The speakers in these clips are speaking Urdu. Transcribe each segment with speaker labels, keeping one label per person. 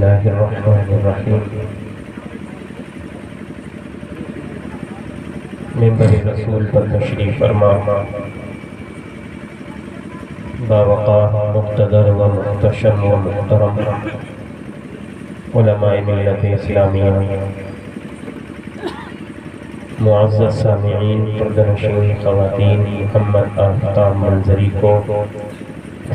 Speaker 1: الله الرحمن الرحيم منبر رسول پر تشریف فرما باوقار مقتدر و محتشم و محترم علماء ملت اسلامیہ، معزز سامعین، پردنشین خواتین، محمد آفتاب منظری کو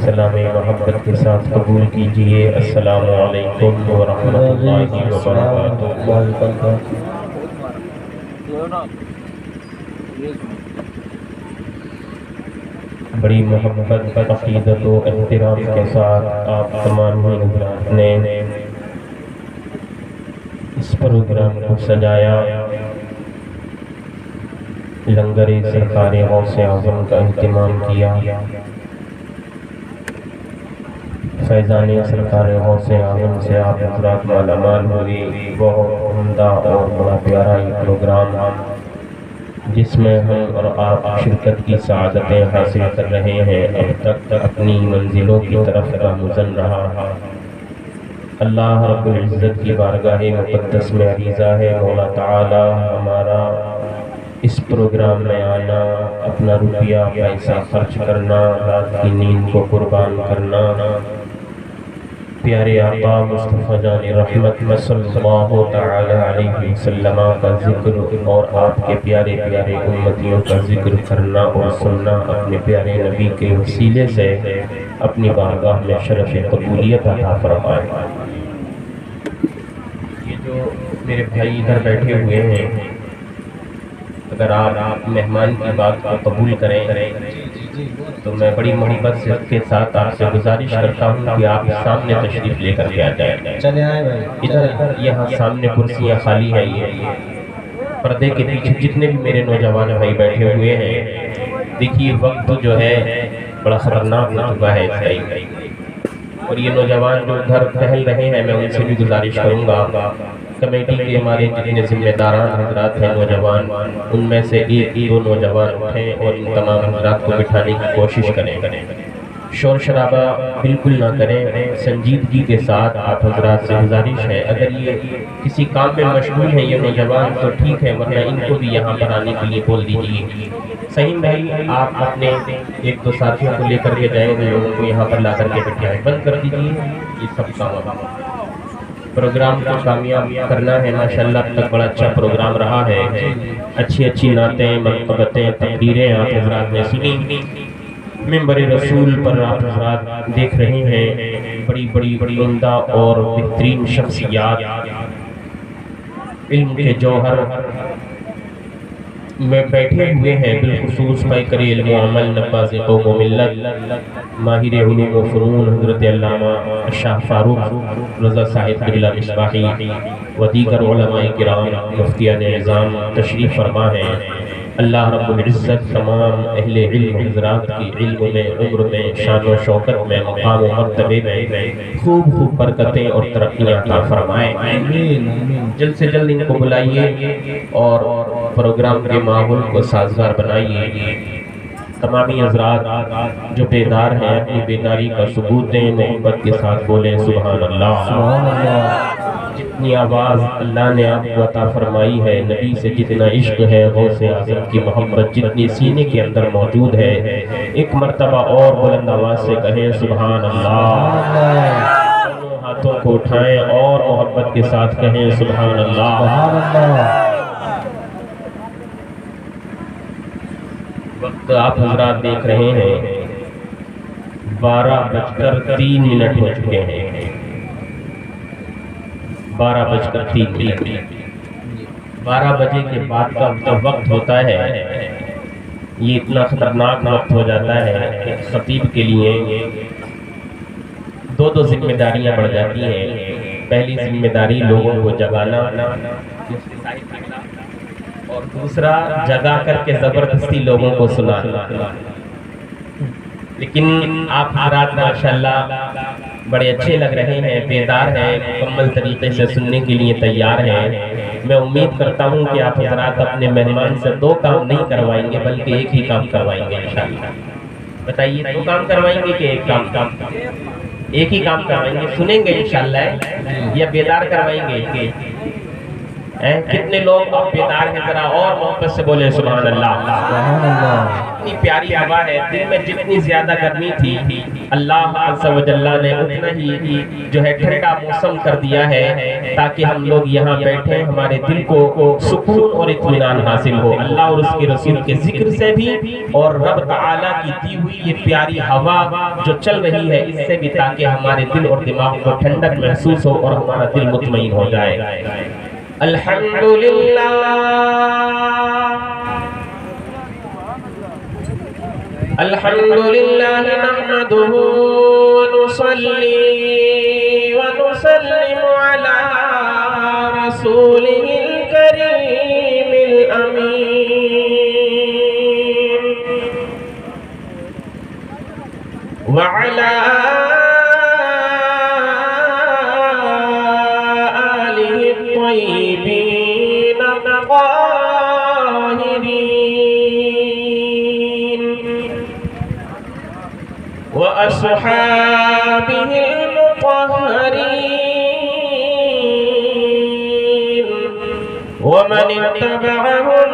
Speaker 1: سلام محبت کے ساتھ قبول کیجئے۔ السلام علیکم ورحمۃ اللہ وبرکاتہ۔ بڑی محبت، عقیدت و احترام کے ساتھ آپ تمام حضرات نے اس پروگرام کو سجایا۔ لنگر سرکار غوث اعظم کا اہتمام کیا۔ فیضان سرکار غوث اعظم سے آپ حضرات مالا مال ہوئے۔ بہت عمدہ اور بڑا پیارا یہ پروگرام جس میں ہم اور آپ شرکت کی سعادتیں حاصل کر رہے ہیں، اب تک اپنی منزلوں کی طرف گامزن رہا۔ اللہ رب العزت کی بارگاہ مقدس میں عریضہ ہے، مولا تعالی ہمارا اس پروگرام میں آنا، اپنا روپیہ پیسہ خرچ کرنا، رات کی نیند کو قربان کرنا، پیارے آقا مصطفیٰ جان رحمت صلی اللہ تعالی علیہ وسلم کا ذکر اور آپ کے پیارے پیارے امتیوں کا ذکر کرنا اور سننا اپنے پیارے نبی کے وسیلے سے اپنی بارگاہ میں شرف قبولیت عطا فرمائے۔ یہ جو میرے بھائی ادھر بیٹھے ہوئے ہیں، اگر آپ مہمان کی بات کو قبول کریں تو میں بڑی محبت کے ساتھ آپ سے گزارش کرتا ہوں کہ آپ سامنے تشریف لے کر کے آ جائیں۔
Speaker 2: چلے آئے بھائی،
Speaker 1: ادھر یہاں سامنے کرسیاں خالی ہیں، یہ پردے کے پیچھے جتنے بھی میرے نوجوان بھائی بیٹھے ہوئے ہیں، دیکھیے وقت جو ہے بڑا خطرناک ہو چکا ہے اس کا، اور یہ نوجوان جو ادھر ٹہل رہے ہیں میں ان سے بھی گزارش کروں گا کمیٹی کے ہمارے جتنے ذمہ داران حضرات ہیں نوجوان، ان میں سے ایک دو نوجوان اٹھیں اور ان تمام حضرات کو بٹھانے کی کوشش کریں۔ شور شرابہ بالکل نہ کریں، سنجیدگی کے ساتھ آپ حضرات سے گزارش ہے۔ اگر یہ کسی کام میں مشغول ہیں یہ نوجوان تو ٹھیک ہے، ورنہ ان کو بھی یہاں پر آنے کے لیے بول دیجیے۔ صحیح بھائی، آپ اپنے ایک دو ساتھیوں کو لے کر کے جائیں، لوگوں کو یہاں پر لا کر کے بٹھائیں، بند کر دیجیے یہ سب کام۔ پروگرام کو کامیاب کرنا ہے۔ ماشاءاللہ اب تک بڑا اچھا پروگرام رہا ہے، اچھی نعتیں، منقبتیں، تقریریں آپ حضرات نے سنی۔ منبر رسول پر آپ حضرات دیکھ رہے ہیں بڑی عمدہ اور بہترین شخصیات، علم کے جوہر میں بیٹھے ہوئے ہیں، بالخصوص پیکر علم و عمل، نفاذ قوم و ملت، ماہر علوم و فنون حضرت علامہ شاہ فاروق رضا صاحب قبلہ مصباحی و دیگر علماء کرام، مفتیان نظام تشریف فرما ہیں۔ اللہ رب العزت تمام اہل علم حضرات کی علم میں، عمر میں، شان و شوکت میں، مقام و مرتبے میں خوب برکتیں اور ترقیاں عطا فرمائے۔ جلد سے جلد ان کو بلائیے اور پروگرام کے ماحول کو سازگار بنائیے۔ تمامی حضرات جو بیدار ہیں اپنی بیداری کا ثبوت دیں، محبت کے ساتھ بولیں سبحان اللہ۔ جتنی آواز اللہ نے آپ کو عطا فرمائی ہے، نبی سے جتنا عشق ہے، غوث اعظم کی محبت جتنی سینے کے اندر موجود ہے، ایک مرتبہ اور بلند آواز سے کہیں سبحان اللہ۔ دونوں ہاتھوں کو اٹھائیں اور محبت کے ساتھ کہیں سبحان اللہ۔ وقت آپ حضرات دیکھ رہے ہیں 12:03 ہو چکے ہیں، 12:03۔ 12 بجے کے بعد کا جو وقت ہوتا ہے یہ اتنا خطرناک وقت ہو جاتا ہے کہ خطیب کے لیے دو ذمہ داریاں بڑھ جاتی ہیں۔ پہلی ذمہ داری لوگوں کو جگانا اور دوسرا جگا کر کے زبردستی لوگوں کو سنانا۔ لیکن آپ حضرات ماشاءاللہ بڑے اچھے لگ رہے ہیں، بیدار ہیں، مکمل طریقے سے سننے کے لیے تیار ہیں۔ میں امید کرتا ہوں کہ آپ حضرات اپنے مہمان سے 2 کام نہیں کروائیں گے بلکہ ایک ہی کام کروائیں گے انشاءاللہ۔ بتائیے 2 کام کروائیں گے کہ ایک کام؟ ایک ہی کام کروائیں گے، سنیں گے انشاءاللہ یا بیدار کروائیں گے؟ کتنے لوگ اب بیدار ہیں؟ ذرا اور محبت سے بولے سبحان اللہ۔ اتنی پیاری ہوا ہے، دن میں جتنی زیادہ گرمی تھی اللہ عز و جل نے اتنا ہی جو ہے ٹھنڈا موسم کر دیا ہے تاکہ ہم لوگ یہاں بیٹھیں، ہمارے دل کو سکون اور اطمینان حاصل ہو اللہ اور اس کے رسول کے ذکر سے بھی، اور رب تعالیٰ کی دی ہوئی یہ پیاری ہوا جو چل رہی ہے اس سے بھی، تاکہ ہمارے دل اور دماغ کو ٹھنڈک محسوس ہو اور ہمارا دل مطمئن ہو جائے۔ الحمدللہ الحمدللہ نحمده ونصلي ونسلم على رسوله الكريم الأمين وعلى آله الطيبين الطاهرين وأصحابه المطهرين ومن اتبعهم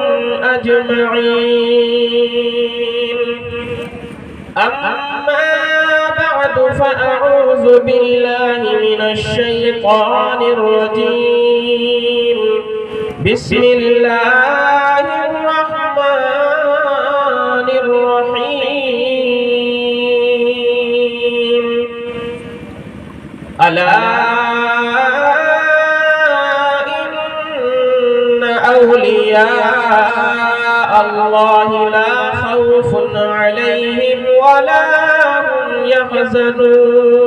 Speaker 1: أجمعين، أما بعد فأعوذ بالله من الشيطان الرجيم، بسم الله الرحمن الرحيم، ألا إن أولياء الله لا خوف عليهم ولا هم يحزنون،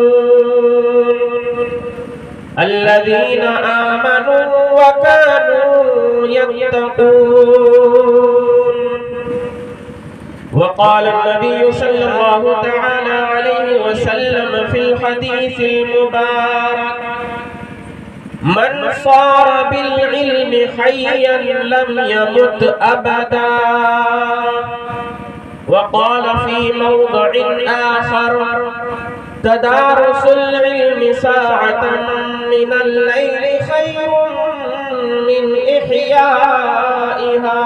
Speaker 1: الذين آمنوا وكانوا يتقون۔ وقال النبي صلى الله تعالى عليه وسلم في الحديث المبارك، من صار بالعلم حيا لم يمت أبدا۔ وقال في موضع آخر، تدارس العلم ساعة من الليل خير من إحيائها۔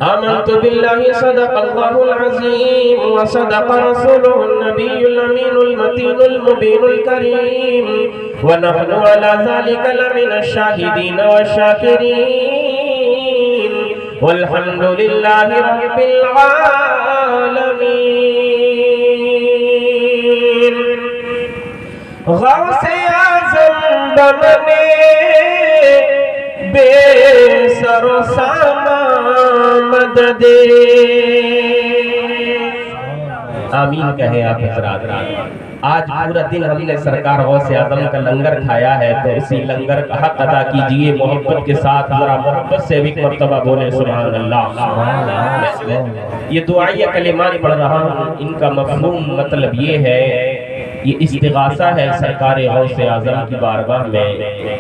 Speaker 1: آمنت بالله صدق الله العظيم وصدق رسوله النبي الأمين المتين المبين الكريم، ونحن على ذلك لمن الشاهدين والشاكرين، والحمد لله رب العالمين۔ غوث اعظم بمنے بے سر و سامان مدد، آمین کہیں آپ حضرات۔ آج پورا دن ہم نے سرکار غوث اعظم کا لنگر کھایا ہے، تو اسی لنگر کا حق ادا کیجئے محبت کے ساتھ، ذرا محبت سے ایک مرتبہ بولیں سبحان اللہ۔ یہ دعائیہ کلمات پڑھ رہا ہوں، ان کا مفہوم مطلب یہ ہے، یہ استغاثہ ہے سرکار غوث اعظم کی بارگاہ میں،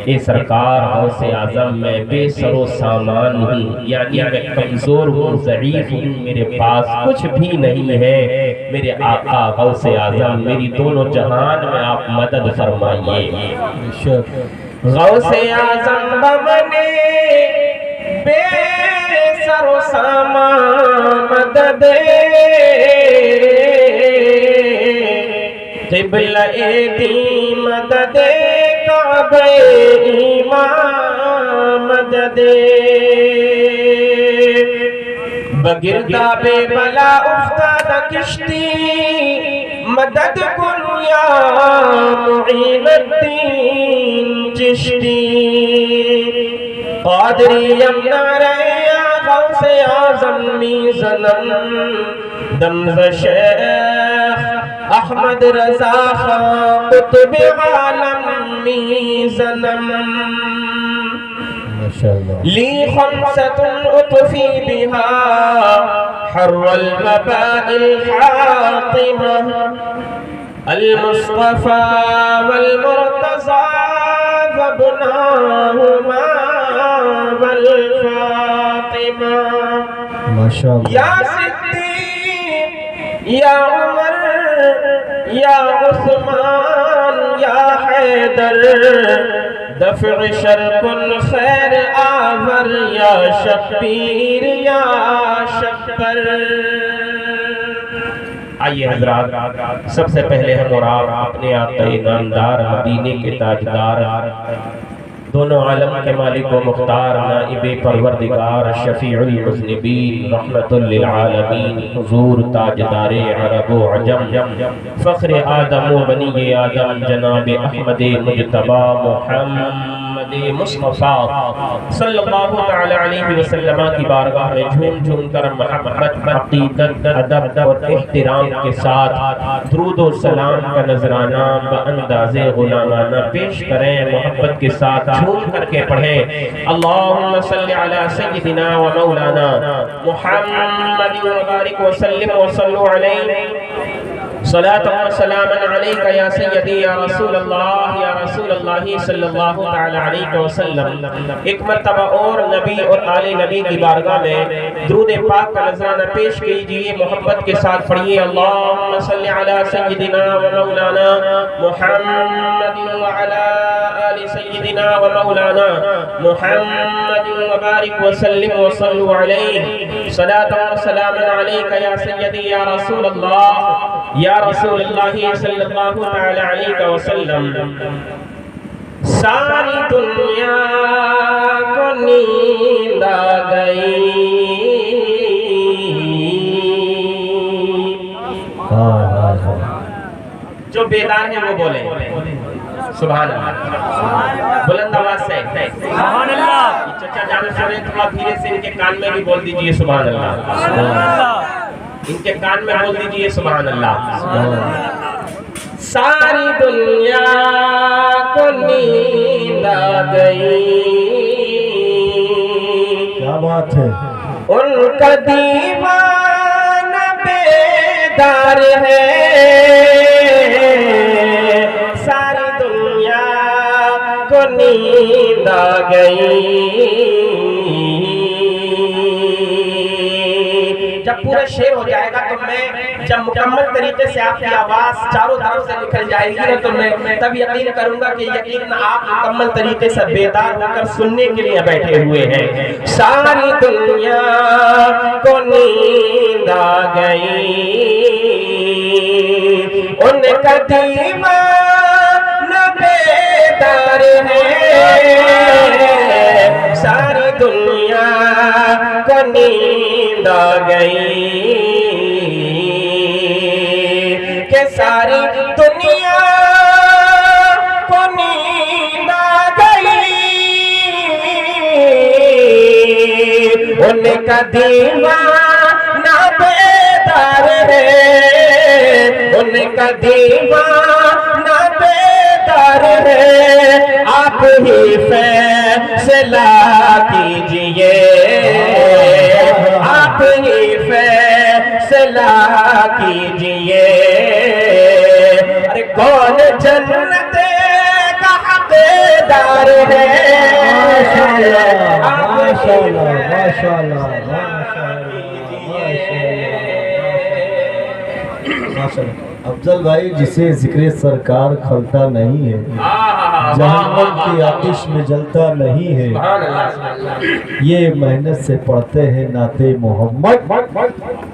Speaker 1: اے سرکار غوث اعظم میں بے سر و سامان ہوں، یعنی میں کمزور ہوں، ضعیف ہوں، میرے پاس کچھ بھی نہیں ہے، میرے آقا غوث اعظم میری دونوں جہان میں آپ مدد فرمائیے۔ غوث اعظم بمنے بے سر و سامان مدد، قبلہ دی مدد کعبہ ایمان مدد، بگرداب بلا افتاد کشتی مدد کن یا معین الدین چشتی، قادری یمنا رہیا غوث اعظم می زنم، دمز شیخ احمد رضا خان قطب عالم می زنم، لی خمسة اطفی بها حر الوباء الحاطمة، المصطفى والمرتضى وابناهما والفاطمة، یا صدیق یا عمر یا عثمان یا حیدر دفع شرق الخیر آور یا شبیر یا شبر۔ آئیے حضرات، سب سے پہلے ہم اور آپ اپنے آقا نامدار مدینے کے تاجدار، دونوں عالم کے مالک و مختار، نائب پروردگار، شفیع المذنبین، رحمت للعالمین، حضور تاجدار عرب و عجم، فخر آدم و بنی آدم، جناب احمد مجتبی محمد مصطفیٰ صلی اللہ تعالی علیہ وسلم کی بارگاہ میں جھوم جھوم کر محبت، عقیدت، ادب اور احترام کے ساتھ درود و سلام کا نذرانہ بانداز غلامانہ پیش کریں۔ محبت کے ساتھ جھوم کر کے پڑھیں، اللہم صلی علی سیدنا و مولانا محمد وبارک وسلم وصلو علیہ صلاة و سلاما علیکہ یا سیدی یا رسول اللہ صلی اللہ تعالی علیہ وسلم۔ ایک مرتبہ اور نبی اور آل نبی کی بارگاہ میں درود پاک کا نذرانہ پیش کیجئے، محبت کے ساتھ پڑھیے، اللہم صلی علی سیدنا و مولانا محمد وعلی آل سیدنا و مولانا محمد وبارک وسلم وصلو علیہ صلاة و سلاما علیکہ یا سیدی یا رسول اللہ صلی اللہ تعالی علیہ وسلم۔ ساری دنیا کو نیند آ گئی، جو بیدار ہیں وہ بولیں سبحان اللہ، بلند آواز سے سبحان اللہ۔ چچا جان سنے تھوڑا دھیرے سے ان کے کان میں بھی بول دیجئے سبحان اللہ، ان کے کان میں بول دیجئے سبحان اللہ۔ ساری دنیا کو نیند آ گئی،
Speaker 2: کیا بات ہے،
Speaker 1: ان کا دیوانہ بیدار ہے، ساری دنیا کو نیند آ گئی۔ جب پورا شعر ہو جائے گا تو میں جب مکمل طریقے سے آپ کی آواز چاروں طرف سے نکل جائے گی تو میں تب یقین کروں گا کہ یقیناً آپ مکمل طریقے سے بیدار ہو کر سننے کے لیے بیٹھے ہوئے ہیں۔ ساری دنیا کو نیند آ گئی، ان کا دیوانہ بیدار ہے، ساری دنیا کو نیند آ گئی، کہ ساری دنیا کو نیند آ گئی، ان کا دیوانہ بیدار ہے، ان کا دیوانہ بیدار ہے، آپ ہی فیصلہ کیجئے، آپ ہی فیصلہ کیجئے، ارے کون جنت کا حقدار ہے؟
Speaker 2: ماشاءاللہ ماشاءاللہ ماشاءاللہ۔ افضل بھائی، جسے ذکر سرکار کھلتا نہیں ہے، جہنم کی آتش میں جلتا نہیں ہے، یہ محنت سے پڑھتے ہیں نعت محمد،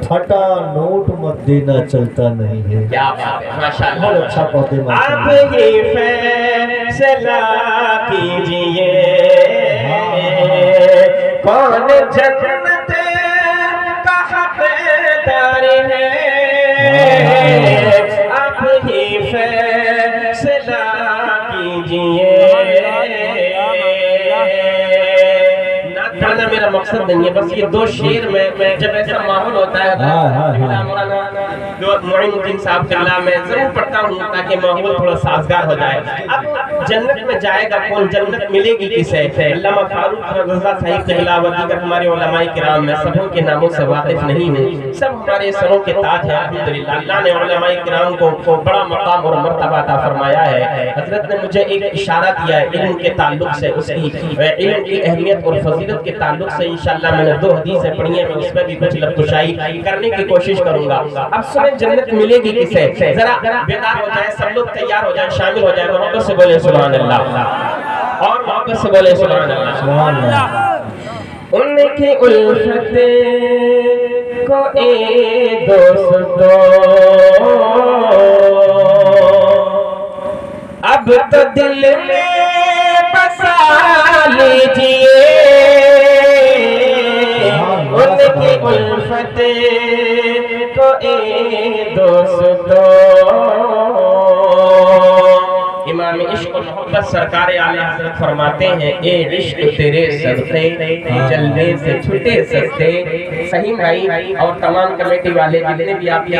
Speaker 2: پھٹا نوٹ مت دینا چلتا نہیں ہے۔ بہت اچھا پڑھتے ہیں،
Speaker 1: آپ ہی فیصلہ کیجئے، کون جنت کا حقدار ہے، آپ ہی فیصلہ کیجئے۔ گانا میرا مقصد نہیں ہے، بس یہ دو شعر میں جب ایسا ماحول ہوتا ہے معین الدین صاحب کے اللہ میں ضرور پڑھتا ہوں تاکہ ماحول تھوڑا سازگار ہو جائے۔ اب جنت میں جائے گا کون، جنت ملے گی کسے؟ علامہ فاروق رضا صاحب کے علاوہ دیگر ہمارے علماء کرام میں سبوں کے ناموں سے واقف نہیں ہوں، سب ہمارے سروں کے تاج ہیں الحمدللہ۔ اللہ نے علماء کرام کو بڑا مقام اور مرتبہ عطا فرمایا ہے۔ حضرت نے مجھے ایک اشارہ دیا ہے علم کے تعلق سے، اس کی علم کی اہمیت اور فضیلت کے تعلق سے انشاءاللہ میں نے 2 حدیثیں پڑھی ہیں، میں اس میں بھی کچھ لفظ کشائی کرنے کی کوشش کروں گا۔ اب میں جنت ملے گی کسے؟ ذرا بیدار ہو جائیں سب لوگ، تیار ہو جائیں، شامل ہو جائیں، محبت سے بولے سبحان اللہ، اور محبت سے بولے سبحان اللہ۔
Speaker 2: سبحان اللہ۔
Speaker 1: ان کی الفت کو اے دوستو اب تو دل میں بسا لیجئے، ان کی الفت کو اے دوستو۔ امام عشق و محبت سرکار اعلی حضرت فرماتے ہیں اے عشق تیرے صدقے جلوے سے چھٹے سستے۔ صحیح بھائی اور تمام کمیٹی والے جتنے بھی آپ کے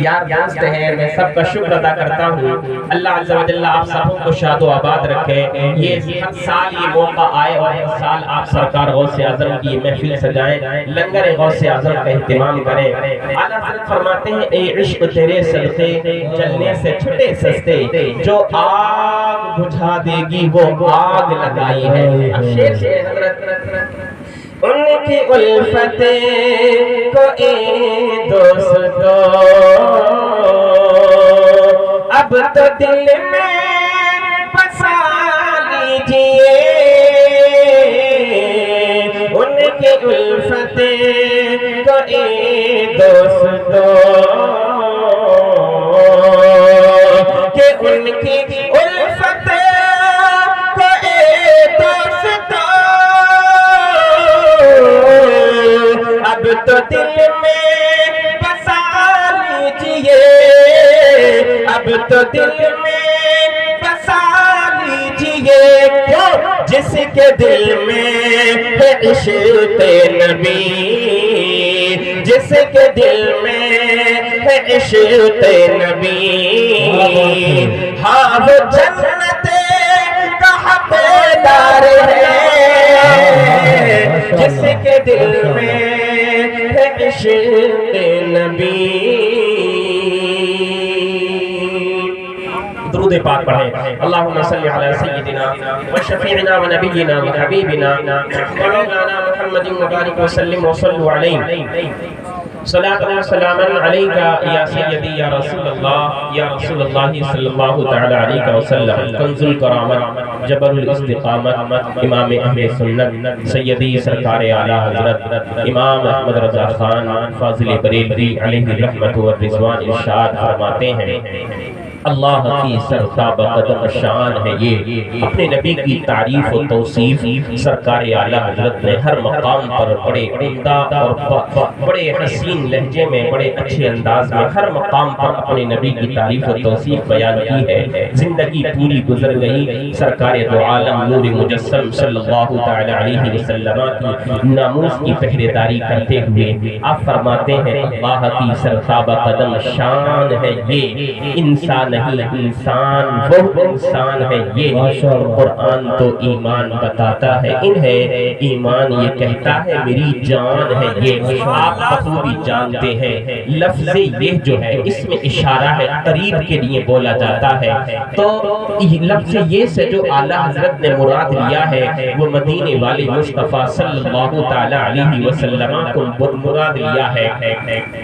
Speaker 1: یار دوست ہیں، میں سب کا شکر ادا کرتا ہوں۔ اللہ عز و جل آپ سب کو شاد و آباد رکھے۔ یہ ہر سال یہ موقع آئے اور ہر سال آپ سرکار غوث اعظم کی محفل سجائیں، لنگر غوث اعظم کا اہتمام کریں۔ اعلی حضرت فرماتے ہیں اے عشق تیرے صدقے جلنے سے چھٹے سستے، جو آگ بجھا دے گی وہ آگ لگائی ہے۔ شیر سے حضرت ان کی الفت کو اے دوستو اب تو دل میں بسا لیجئے، ان کی الفت کو اے دوستو کہ ان کی الفت کو اے دوستو اب تو دل میں بسا لیجئے، اب تو دل میں بسا لیجئے، جس کے دل میں ہے عشق نبی، جس کے دل میں ہے عشق نبی، ہاں وہ جنت کا حقدار ہے، جس کے دل میں ہے عشق نبی۔ درود پاک پڑھیں۔ اللہم صلی علی سیدنا و شفیعنا و نبینا و حبیبنا مولانا محمد مبارک وسلم وصلوا علیہ صلاۃ و سلام علیکہ یا سیدی یا رسول اللہ صلی اللہ تعالی علیہ وسلم۔ کنز الکرامت جبل الاستقامت امام اہل سنت سیدی سرکار اعلی حضرت امام احمد رضا خان فاضل بریلوی علیہ رحمت و رضوان ارشاد فرماتے ہیں اللہ کی سرتاب قدم شان ہے یہ، اپنے نبی کی تعریف و توصیف سرکار اعلی حضرت نے ہر مقام پر بڑے عمدہ اور بڑے حسین لہجے میں بڑے اچھے انداز میں ہر مقام پر اپنے نبی کی تعریف و توصیف بیان کی ہے۔ زندگی پوری گزر گئی سرکار دو عالم نور مجسم صلی اللہ تعالی علیہ وسلم کی ناموس کی پہرے داری کرتے ہوئے آپ فرماتے ہیں اللہ کی سرتاب قدم شان ہے یہ، انسان نہیں انسان وہ انسان ہے یہ، قرآن تو ایمان بتاتا ہے انہیں، ایمان یہ کہتا ہے میری جان ہے یہ۔ آپ بخوبی جانتے ہیں لفظ یہ جو ہے اس میں اشارہ ہے قریب کے لیے بولا جاتا ہے، تو لفظ یہ سے جو اعلیٰ حضرت نے مراد لیا ہے وہ مدینے والے مصطفیٰ صلی اللہ تعالی علیہ وسلم کو مراد لیا ہے۔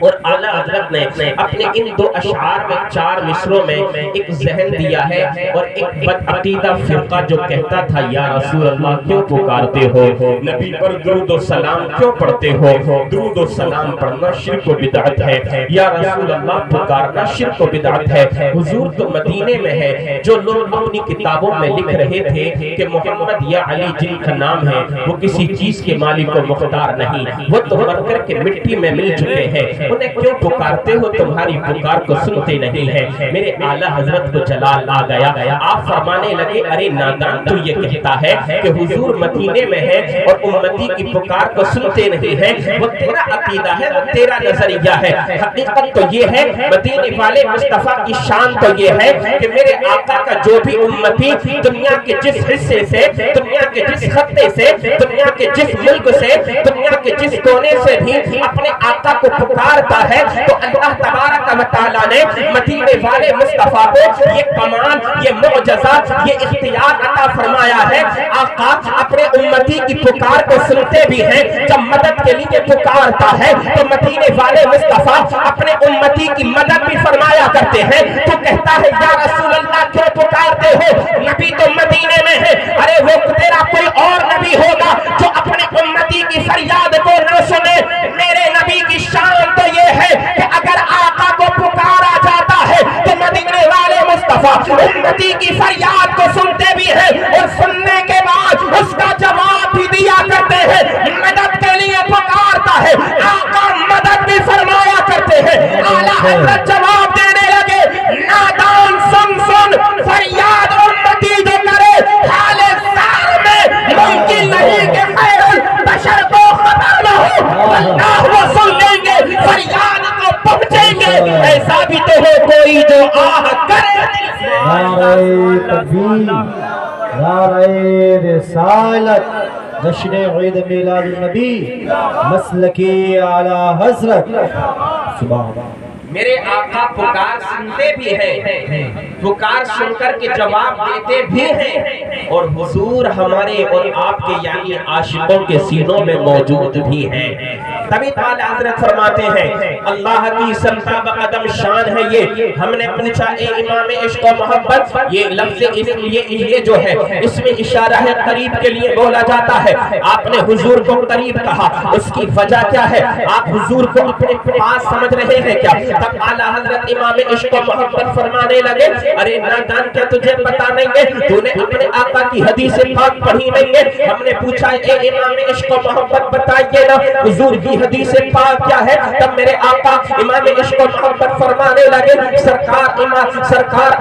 Speaker 1: اور اعلیٰ حضرت نے اپنے ان دو اشعار میں 4 مصروں میں ایک ذہن دیا ہے اور ایک بد عقیدہ فرقہ جو کہتا تھا یا رسول اللہ کیوں پکارتے ہو، نبی پر درود و سلام کیوں پڑھتے ہو، درود و سلام پڑھنا شرک و بدعت ہے، یا رسول اللہ پکارنا شرک و بدعت ہے۔ حضور تو مدینے میں ہے، جو لوگ اپنی کتابوں میں لکھ رہے تھے کہ محمد یا علی جن کا نام ہے وہ کسی چیز کے مالک و مختار نہیں، وہ تو مر کر کے مٹی میں مل چکے ہیں، انہیں کیوں پکارتے ہو، تمہاری پکار کو سنتے نہیں ہیں۔ میرے اعلیٰ حضرت کو جلال آ گیا، آپ فرمانے لگے ارے نادان تو یہ کہتا ہے کہ حضور مدینے میں ہے اور امتی کی پکار کو سنتے نہیں ہیں، وہ تیرا عقیدہ ہے، وہ تیرا نظریہ ہے۔ حقیقت تو یہ ہے مدینے والے مصطفیٰ کی شان تو یہ ہے کہ میرے آقا کا جو بھی امتی دنیا کے جس حصے سے، دنیا کے جس خطے سے، دنیا کے جس ملک سے، دنیا کے جس کونے سے بھی اپنے آقا کو پکارتا ہے تو اللہ تبارک و تعالیٰ نے مدینے والے مصطفیٰ کو یہ کمال، یہ معجزات، یہ اختیار عطا فرمایا ہے۔ آقا اپنے امتی کی پکار کو سنتے بھی ہیں، جب مدد کے لیے پکارتا ہے تو مدینے والے مصطفیٰ اپنے امتی کی مدد بھی فرمایا کرتے ہیں۔ تو کہتا ہے یا رسول اللہ کیوں پکارتے ہو؟ نبی تو مدینے میں ہے۔ ارے وہ تیرا کوئی اور نبی ہوگا جو اپنے امتی کی فریاد کو نہ سنے؟ میرے نبی کی شان تو یہ ہے کہ اگر آقا کو پکارا جاتا ہے تو مدینے والے مصطفیٰ امتی کی فریاد کو سنتے بھی ہیں اور سننے کے بعد اس کا جواب بھی دیا کرتے ہیں۔ مدد کے لیے پکارتا ہے، آقا مدد بھی فرمایا کرتے ہیں۔ اعلیٰ حضرت جواب دینے لگے، نادان سن سن فریاد امتی جو کرے حال سار میں ممکن نہیں کہ خیر البشر کو خبر نہ ہو، اللہ وہ سن لیں گے، فریاد کو پہنچیں گے۔ ایسا بھی تو ہو کوئی جو آہ کرے دل سے۔
Speaker 2: نعرہ تکبیر، نعرہ رسالت، جشن عید میلاد النبی، مسلکی اعلی حضرت، سبحان اللہ۔
Speaker 1: میرے آقا پکار سنتے بھی ہیں، پکار سن کر کے جواب دیتے بھی ہیں، اور حضور ہمارے اور آپ کے یعنی عاشقوں کے سینوں میں موجود بھی ہیں۔ تبھی تعالی حضرت فرماتے ہیں اللہ کی سلطہ بقدم شان ہے یہ۔ ہم نے پوچھا اے امام عشق و محبت، یہ لفظ یہ جو ہے اس میں اشارہ ہے قریب کے لیے بولا جاتا ہے۔ آپ نے حضور کو قریب کہا، اس کی وجہ کیا ہے؟ آپ حضور کو اپنے پاس سمجھ رہے ہیں کیا؟ تب اعلیٰ حضرت امام عشق و محبت فرمانے لگے، ارے نادان کیا تجھے پتا نہیں ہے؟ تو نے اپنے آقا کی حدیث پاک پڑھی نہیں ہے؟ ہم نے پوچھا اے امام عشق و محبت بتائیے نا حضور کی حدیث پاک کیا ہے؟ تب میرے آقا امام عشق و محبت فرمانے لگے، سرکار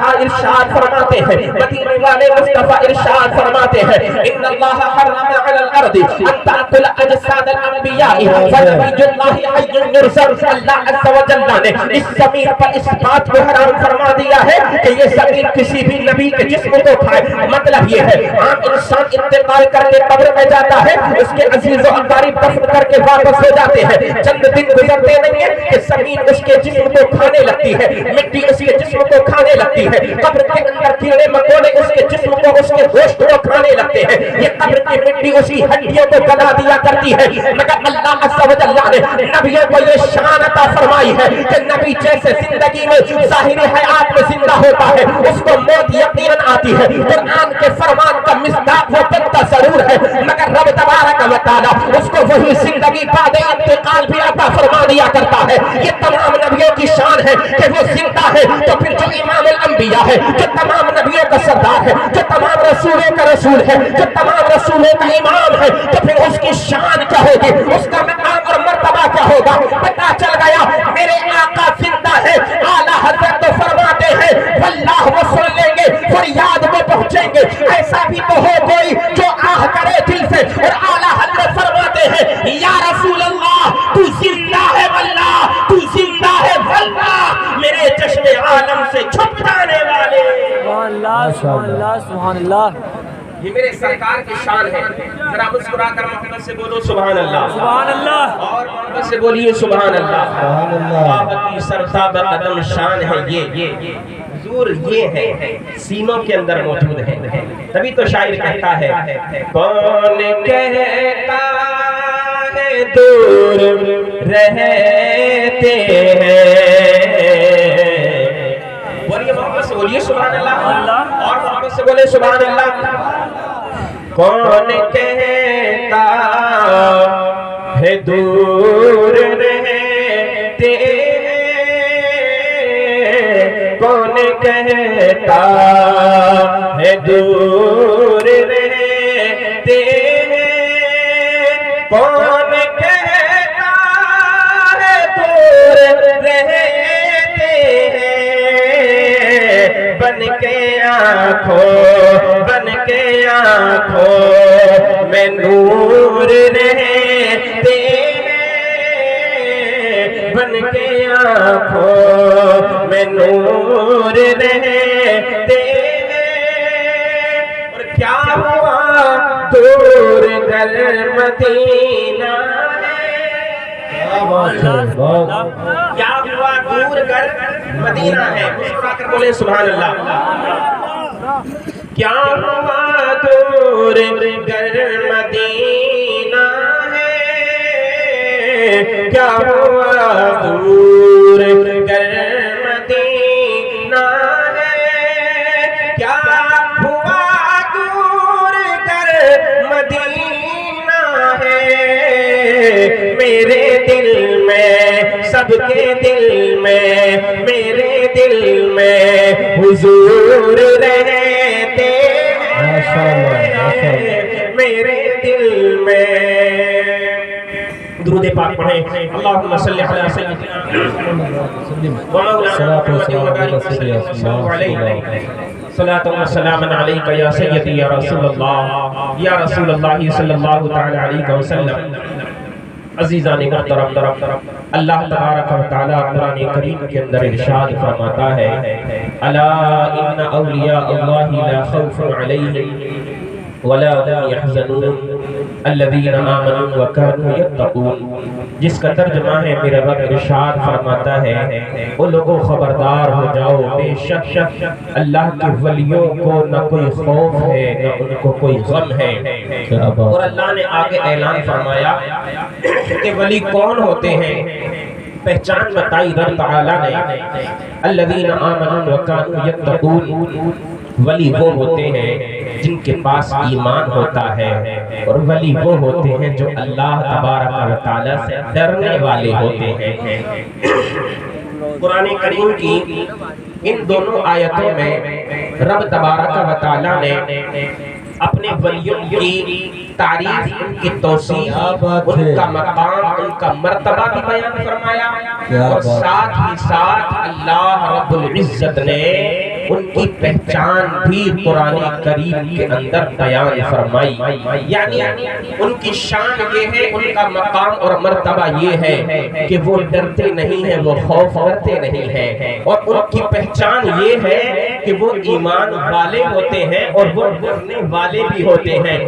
Speaker 1: ارشاد فرماتے ہیں، مدینے والے مصطفیٰ ارشاد فرماتے ہیں، ان اللہ حرم علی الارض ان تعقل اجساد الانبیاء فنبی اللہ حی یرسل۔ اللہ عز و جل نے اس زمین پر اس بات کو حرام فرما دیا ہے کہ یہ زمین کسی بھی نبی کے جسم کو کھائے۔ مطلب یہ ہے عام انسان انتقال کر کے قبر میں جاتا ہے، اس کے عزیز و اقارب دفن کر کے واپس ہو جاتے ہیں، چند دن گزرتے نہیں ہیں کہ زمین اس کے جسم کو کھانے لگتی ہے، مٹی اس کے جسم کو کھانے لگتی ہے، قبر کے اندر کیڑے مکوڑے اس کے جسم کو، اس کے گوشت کو کھانے لگتے ہیں، یہ قبر کی مٹی اسی ہڈیوں کو گلا دیا کرتی ہے۔ مگر اللہ عز و جل نے نبیوں کو یہ شان عطا فرمائی ہے کہ نبی جیسے زندگی میں ظاہری حیات میں زندہ ہوتا ہے اس کو موت یقیناً آتی ہے۔ قرآن کے فرمان کا مصداق وہ بنتا ضرور ہے، مگر رب تبارک و تعالیٰ اس کو وہی زندگی بعد انتقال بھی عطا فرما دیا کرتا ہے۔ یہ تمام نبیوں کی شان ہے کہ وہ زندہ ہے، تو پھر جو امام الانبیاء ہے، جو تمام نبیوں کا سردار ہے، جو تمام رسولوں کا رسول ہے، جو تمام رسولوں کا امام ہے، تو پھر اس کی شان کیا ہوگی، اس کا مقام اور مرتبہ کیا ہوگا؟ پتہ چل گیا میرے آقا زندہ ہے۔ اعلیٰ حضرت تو فرماتے ہیں واللہ وہ سن لیں گے، فریاد کو پہنچیں گے۔ ایسا بھی تو ہو کوئی جو آہ کرے دل سے، اور اعلیٰ حضرت فرماتے ہیں یا رسول اللہ تو زندہ ہے واللہ، تو زندہ ہے واللہ، میرے چشم عالم سے چھپ جانے والے۔
Speaker 3: سبحان اللہ، سبحان اللہ، سبحان اللہ۔
Speaker 1: یہ میرے سرکار کی شان ہے۔ ذرا مسکرا کر محبت سے بولو سبحان اللہ،
Speaker 3: سبحان اللہ،
Speaker 1: اور محبت سے بولیے سبحان اللہ۔
Speaker 2: سبحان اللہ۔
Speaker 1: اللہ کی سرتاب قدم شان ہے یہ حضور، یہ ہے سینوں کے اندر موجود ہے۔ تبھی تو شاعر کہتا ہے کون کہتا ہے دور رہتے ہیں، بولیے محبت سے بولیے سبحان اللہ، اور محبت سے بولے سبحان اللہ۔ کون کہتا ہے دور رہتے ہیں، کون کہتا ہے دور رہتے ہیں، کون کہتا ہے دور رہتے ہیں، بن کے آنکھوں میں نور رہتے ہیں، بن کے آنکھوں میں نور رہتے ہیں۔ اور کیا ہوا دور گر مدینہ ہے، کیا ہوا دور گر مدینہ ہے، مسکرا کر بولے سبحان اللہ۔ کیا ہوا دور گر مدینہ ہے، کیا ہوا دور گر مدینہ ہے، کیا ہوا دور گر مدینہ ہے، میرے دل میں سب کے دل میں، میرے دل میں حضور رہتے ہیں، میرے دل میں۔ درود پاک پڑھیں، اللہم صلی علی سیدنا ومولانا محمد وبارک وسلم علیہ۔ صلاۃ و سلام علیک یا سیدی یا رسول اللہ، یا رسول اللہ صلی اللہ تعالی علیہ وسلم۔ عزیزان محترم، اللہ تبارک و تعالی قرآن کریم کے اندر ارشاد فرماتا ہے، الا ان اولیاء اللہ لا خوف علیہم ولا هم يحزنون الذين آمنوا وكانوا يتقون، جس کا ترجمہ ہے میرا رب ارشاد فرماتا ہے، وہ لوگوں خبردار ہو جاؤ، بے شک اللہ کے ولیوں کو نہ کوئی خوف ہے نہ ان کو کوئی غم ہے۔ اور اللہ نے آگے اعلان فرمایا کہ ولی کون ہوتے ہیں، پہچان بتائی رب تعالیٰ نے، الذین آمنوا وکانوا یتقون، ولی وہ ہوتے ہیں جن کے پاس ایمان ہوتا ہے، اور ولی وہ ہوتے ہیں جو اللہ تبارک و تعالیٰ سے ڈرنے والے ہوتے ہیں۔ قرآن کریم کی ان دونوں آیتوں میں رب تبارک و تعالیٰ نے اپنے ولیوں کی تعریف، ان کی توصیف، ان کا مقام، ان کا مرتبہ بھی بیان فرمایا، اور ساتھ ہی ساتھ اللہ رب العزت نے ان کی پہچان بھی قرآن کریم کے اندر بیان فرمائی۔ یعنی ان کی شان یہ ہے، ان کا مقام اور مرتبہ یہ ہے کہ وہ ڈرتے نہیں ہیں، وہ خوف کرتے نہیں ہیں، اور ان کی پہچان یہ ہے کہ وہ ایمان والے ہوتے ہیں اور وہ ڈرنے والے بھی ہوتے ہیں۔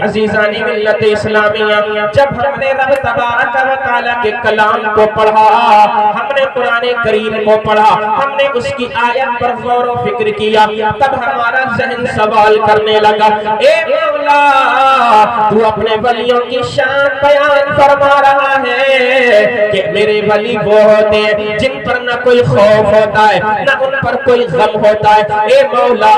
Speaker 1: عزیزان ملت اسلامیہ، جب ہم نے رب تبارک و تعالیٰ کے کلام کو پڑھا، ہم نے قرآن کریم کو پڑھا، ہم نے اس کی آیت پر غور و فکر کیا، تب ہمارا ذہن سوال کرنے لگا، اے مولا تو اپنے ولیوں کی شان بیان فرما رہا ہے کہ میرے ولی وہ ہوتے ہیں جن پر نہ کوئی خوف ہوتا ہے نہ ان پر کوئی غم ہوتا ہے۔ اے مولا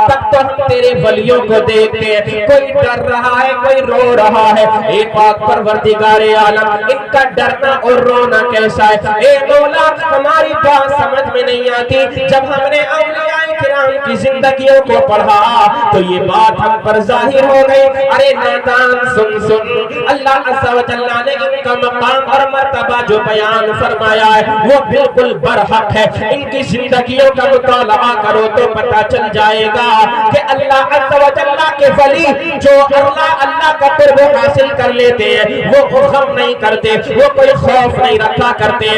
Speaker 1: تب تو ہم تیرے ولیوں کو دیکھتے ہیں، کوئی ڈر رہا ہے، کوئی رو رہا ہے، اے پاک پروردگار عالم ان کا ڈرنا اور رونا کیسا ہے؟ اے مولا ہماری بات سمجھ میں نہیں آتی، جب ہم نے اولیاء کرام کی زندگیوں کو پڑھا تو یہ بات ہم پر ظاہر ہو گئی۔ ارے نادان سن، اللہ عز و جل نے ان کا مقام اور مرتبہ جو بیان فرمایا ہے وہ بالکل برحق ہے۔ ان کی زندگیوں کا مطالعہ کرو تو پتہ چل جائے گا کہ اللہ عز و جل کے ولی جو اللہ کا قرب حاصل کر لیتے ہیں وہ غم نہیں کرتے، وہ کوئی خوف نہیں رکھا کرتے۔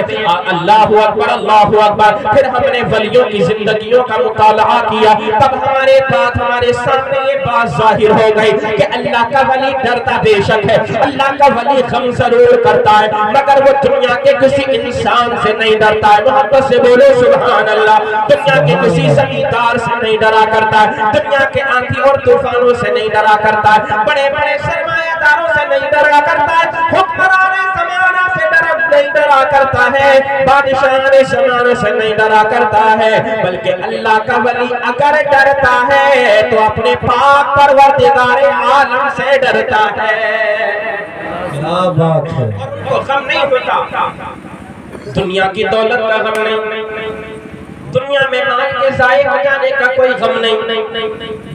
Speaker 1: اللہ اکبر، اللہ اکبر۔ پھر ہم نے ولیوں کی زندگیوں کا مطالعہ کیا، تب ہمارے سامنے یہ بات ظاہر ہو گئی کہ اللہ کا ولی ڈرتا بے شک ہے، اللہ کا ولی غم ضرور کرتا ہے، مگر وہ دنیا کے کسی انسان سے نہیں ڈرتا ہے۔ محبت سے بولو سبحان اللہ۔ دنیا کے کسی زمیندار سے نہیں ڈرا کرتا ہے، دنیا کے آندھی اور طوفانوں سے نہیں ڈرا کرتا ہے، بڑے بڑے سرمایہ داروں سے نہیں ڈرا کرتا ہے، حکمران زمانہ سے نہیں ڈرا کرتا ہے، بادشاہان زمانہ سے نہیں ڈرا کرتا ہے، بلکہ اللہ کا ولی اگر ڈرتا ہے تو اپنے پاک پروردگار عالم سے ڈرتا ہے۔
Speaker 2: کیا بات ہے،
Speaker 1: وہ غم نہیں ہوتا، دنیا کی دولت کا غم نہیں، دنیا میں مال کے ضائع ہو جانے کا کوئی غم نہیں،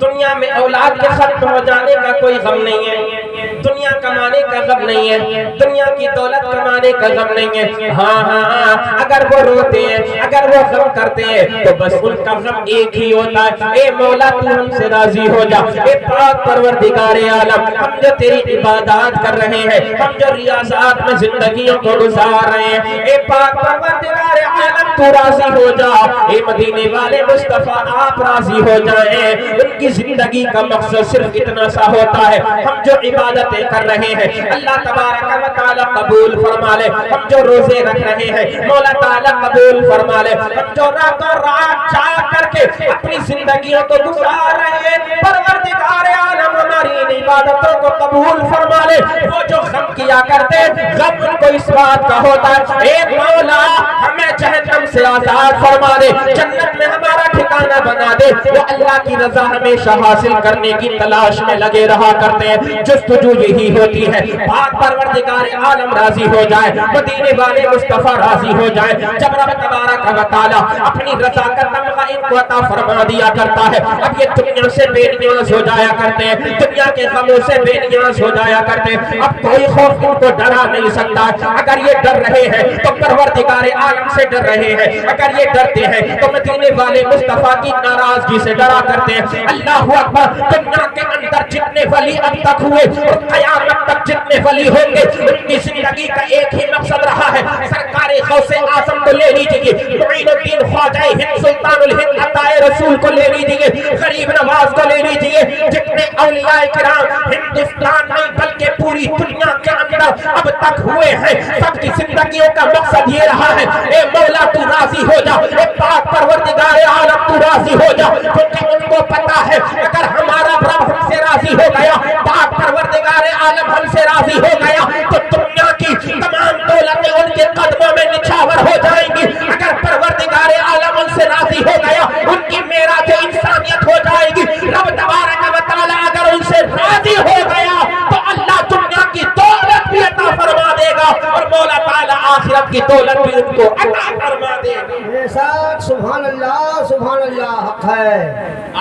Speaker 1: دنیا میں اولاد کے ختم ہو جانے کا کوئی غم نہیں ہے، دنیا کمانے کا غم نہیں ہے، دنیا کی دولت کمانے کا غم نہیں ہے۔ ہاں اگر وہ روتے ہیں، اگر وہ غم کرتے ہیں تو بس ان کا غم ایک ہی ہوتا ہے، اے مولا تو ہم سے راضی ہو جا، اے پاک پروردگار عالم ہم جو تیری عبادات کر رہے ہیں، ہم جو ریاضات میں زندگیوں کو گزار رہے ہیں، اے پاک پروردگار عالم تو راضی ہو جا، اے مدینے والے مصطفیٰ آپ راضی ہو جائیں۔ ان کی زندگی کا مقصد صرف اتنا سا ہوتا ہے، ہم جو عبادتیں کر رہے ہیں اللہ تبارک و تعالی قبول فرما لے، ہم جو روزے رکھ رہے ہیں مولا تعالی قبول فرما لے، ہم جو راتوں رات جاگ کر کے اپنی زندگیوں کو گزار رہے ہیں پروردگار عالم ہماری ان عبادتوں کو قبول فرما لے۔ وہ جو غم کیا کرتے غم ان کو اس بات کا ہوتا ہے اے مولا ہمیں جہنم سے آزاد فرما دے، جنت میں ہمارا ٹھکانہ بنا دے۔ وہ اللہ کی رضا ہمیشہ حاصل کرنے کی تلاش میں لگے رہا کرتے ہیں، جستجو یہی ہوتی ہے پاک پروردگار عالم راضی ہو جائے، مدینے والے مصطفیٰ راضی ہو جائے۔ جب رب تبارک و تعالی اپنی رضا کا تمغہ ان کو عطا فرما دیا کرتا ہے، اب یہ دنیا سے بے نیاز ہو جایا کرتے ہیں، دنیا کے غموں سے بے نیاز ہو جایا کرتے ہیں، اب کوئی خوف ان کو ڈرا نہیں سکتا۔ اگر یہ ڈر رہے ہیں تو پروردگار عالم سے ڈر رہے ہیں، اگر یہ ڈرتے ہیں تو مدینے والے مصطفیٰ کی ناراضگی سے ڈرا کرتے ہیں۔ اللہ اکبر، دنیا کے اندر جتنے ولی اب تک ہوئے اور قیامت تک جتنے ولی ہوں گے ان کی زندگی کا ایک ہی مقصد رہا ہے، سرکار غوث اعظم کو لے لیجئے، معین الدین خواجہ ہند سلطان الہند عطائے رسول کو لے لیجئے، غریب نواز کو لے لیجئے، جتنے اولیاء کرام ہندوستان میں بلکہ پوری دنیا کے اندر اب تک ہوئے ہیں، سب کی زندگیوں کا مقصد یہ رہا ہے اے مولا تو راضی ہو جا، اے پاک پروردگار عالم تو راضی ہو جا، کیونکہ ان کو پتا ہے اگر ہمارا رب ہم سے راضی ہو گیا، پاک پروردگار عالم ہم سے راضی ہو گیا تو دنیا کی تمام دولتیں ان کے قدموں میں نچھاور ہو جائیں گی۔ اگر پروردگار عالم ان سے راضی ہو گیا ان کی معراج انسانیت ہو جائے گی۔ رب تبارک و تعالی اگر ان سے راضی ہو گیا تو اللہ دنیا کی دولت بھی عطا فرما دے گا اور مولا تعالی آخرت کی دولت بھی ان کو عطا فرما دے گا۔
Speaker 4: بے شک سبحان اللہ حق ہے۔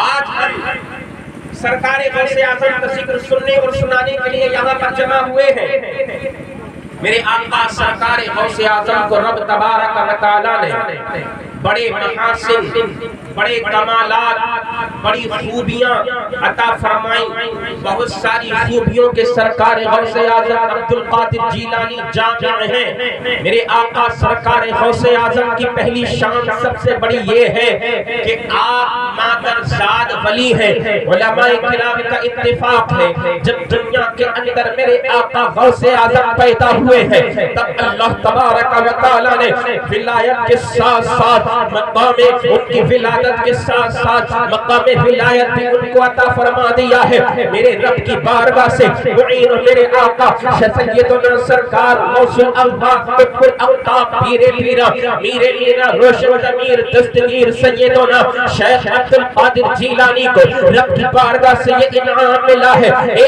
Speaker 1: آج ہم سرکار غوث اعظم کا ذکر سننے اور سنانے کے لیے یہاں پر جمع ہوئے ہیں۔ میرے آقا سرکار غوث اعظم کو رب تبارک و تعالی نے بڑے محاسن، بڑے کمالات، بڑی خوبیاں عطا فرمائیں۔ بہت ساری خوبیوں کے سرکار غوث اعظم عبد القادر جیلانی جامع ہیں۔ میرے آقا سرکار غوث اعظم کی پہلی شان سب سے بڑی یہ ہے کہ آپ مادرزاد ولی ہیں۔ علماء کرام کا اتفاق ہے جب دنیا کے اندر میرے آقا غوث اعظم پیدا ہوئے ہیں تب اللہ تبارک و تعالی نے ولایت کے ساتھ ساتھ مقام ان کی ولادت کے ساتھ ساتھ مقام ولایت بھی ان کو عطا فرما دیا ہے۔ میرے رب کی بارگاہ سے معین میرے آقا سیدنا سرکار غوث الاغوث قطب الاقطاب پیر میرا میر میرا روشن ضمیر دستگیر سیدنا شیخ عبد القادر جیلانی کو رب کی بارگاہ سے یہ انعام ملا ہے اے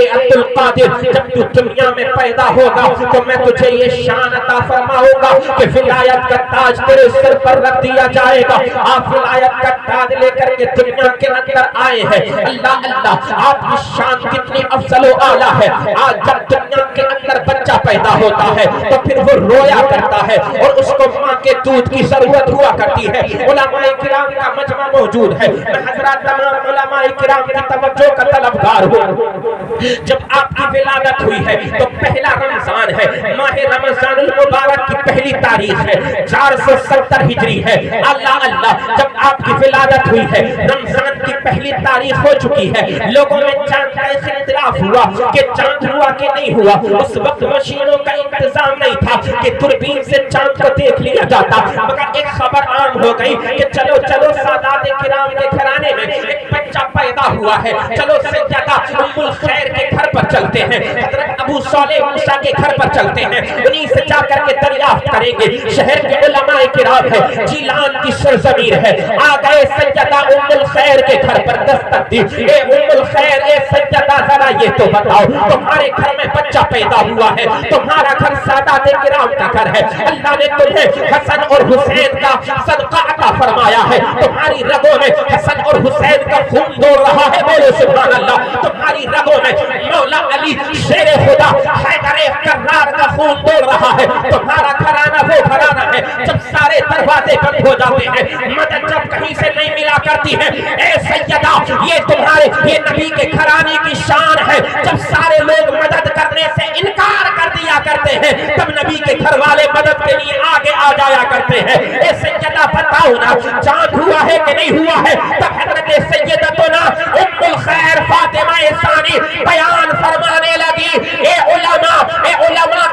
Speaker 1: عبد القادر جب تو دنیا میں پیدا ہوگا تو میں تجھے یہ شان عطا فرماؤں گا کہ ولایت کا تاج تیرے سر پر رکھ دیا جائے گا۔ آپ ولایت کا تاج لے کر کے دنیا کے اندر آئے ہیں۔ اللہ اللہ آپ کی شان کتنی افضل و اعلیٰ ہے۔ آج جب دنیا کے اندر بچہ پیدا ہوتا ہے تو پھر وہ رویا کرتا ہے اور اس کو ماں کے دودھ کی ضرورت ہوا کرتی ہے۔ علماء کرام کا مجمع موجود ہے، میں حضرات تمام علماء کرام کی توجہ کا طلبگار ہوں۔ جب آپ کی ولادت ہوئی ہے تو پہلا رمضان ہے، ماہ رمضان المبارک کی پہلی تاریخ ہے، 470 ہجری ہے۔ اللہ اللہ جب آپ کی ولادت ہوئی ہے رمضان کی پہلی تاریخ ہو چکی ہے، لوگوں میں چاند کا اختلاف ہوا کہ چاند ہوا کہ نہیں ہوا۔ اس وقت مشینوں کا انتظام نہیں تھا کہ دوربین سے چاند کو دیکھ لیا جاتا، مگر ایک خبر عام ہو گئی کہ چلو چلو سادات کرام کے گھرانے میں ایک بچہ پیدا ہوا ہے، چلو سیدہ ام الخیر کے گھر پر چلتے ہیں، حضرت ابو صالح موسیٰ کے گھر پر چلتے ہیں، انہی سے جا کر کے دریافت کریں گے۔ شہر کے علماء کرام ہے، جیلان کی سرزمین ہے، آ گئے سیدہ ام الخیر کے گھر پر دستک دی۔ اے ام الخیر اے سیدہ ذرا یہ تو بتاؤ تمہارے گھر میں بچہ پیدا ہوا ہے، تمہارا گھر سادات کرام کا گھر ہے، اللہ نے تمہیں حسن اور حسین کا صدقہ عطا فرمایا ہے، تمہاری رگوں میں حسن اور حسین کا خون دوڑ رہا ہے، بولو سبحان اللہ، تمہاری رگوں میں مولا علی شیر خدا حیدر کرار کا خون توڑ رہا ہے. تمہارا گھرانہ وہ گھرانہ ہے جب سارے دروازے بند ہو جاتے ہیں, مدد جب کہیں سے نہیں ملا کرتی ہے. اے سیدہ, یہ تمہارے یہ نبی کے گھرانے کی شان ہے. جب سارے لوگ مدد کرنے سے انکار کر دیا کرتے ہیں, تب نبی کے گھر والے مدد کے لیے آگے آ جایا کرتے ہیں. اے سیدہ بتاؤ نا, چاند ہوا ہے کہ نہیں ہوا ہے؟ تب حضرت سیدتنا ام الخیر فاطمہ ثانی بیان فرمانے لگی, اے علماء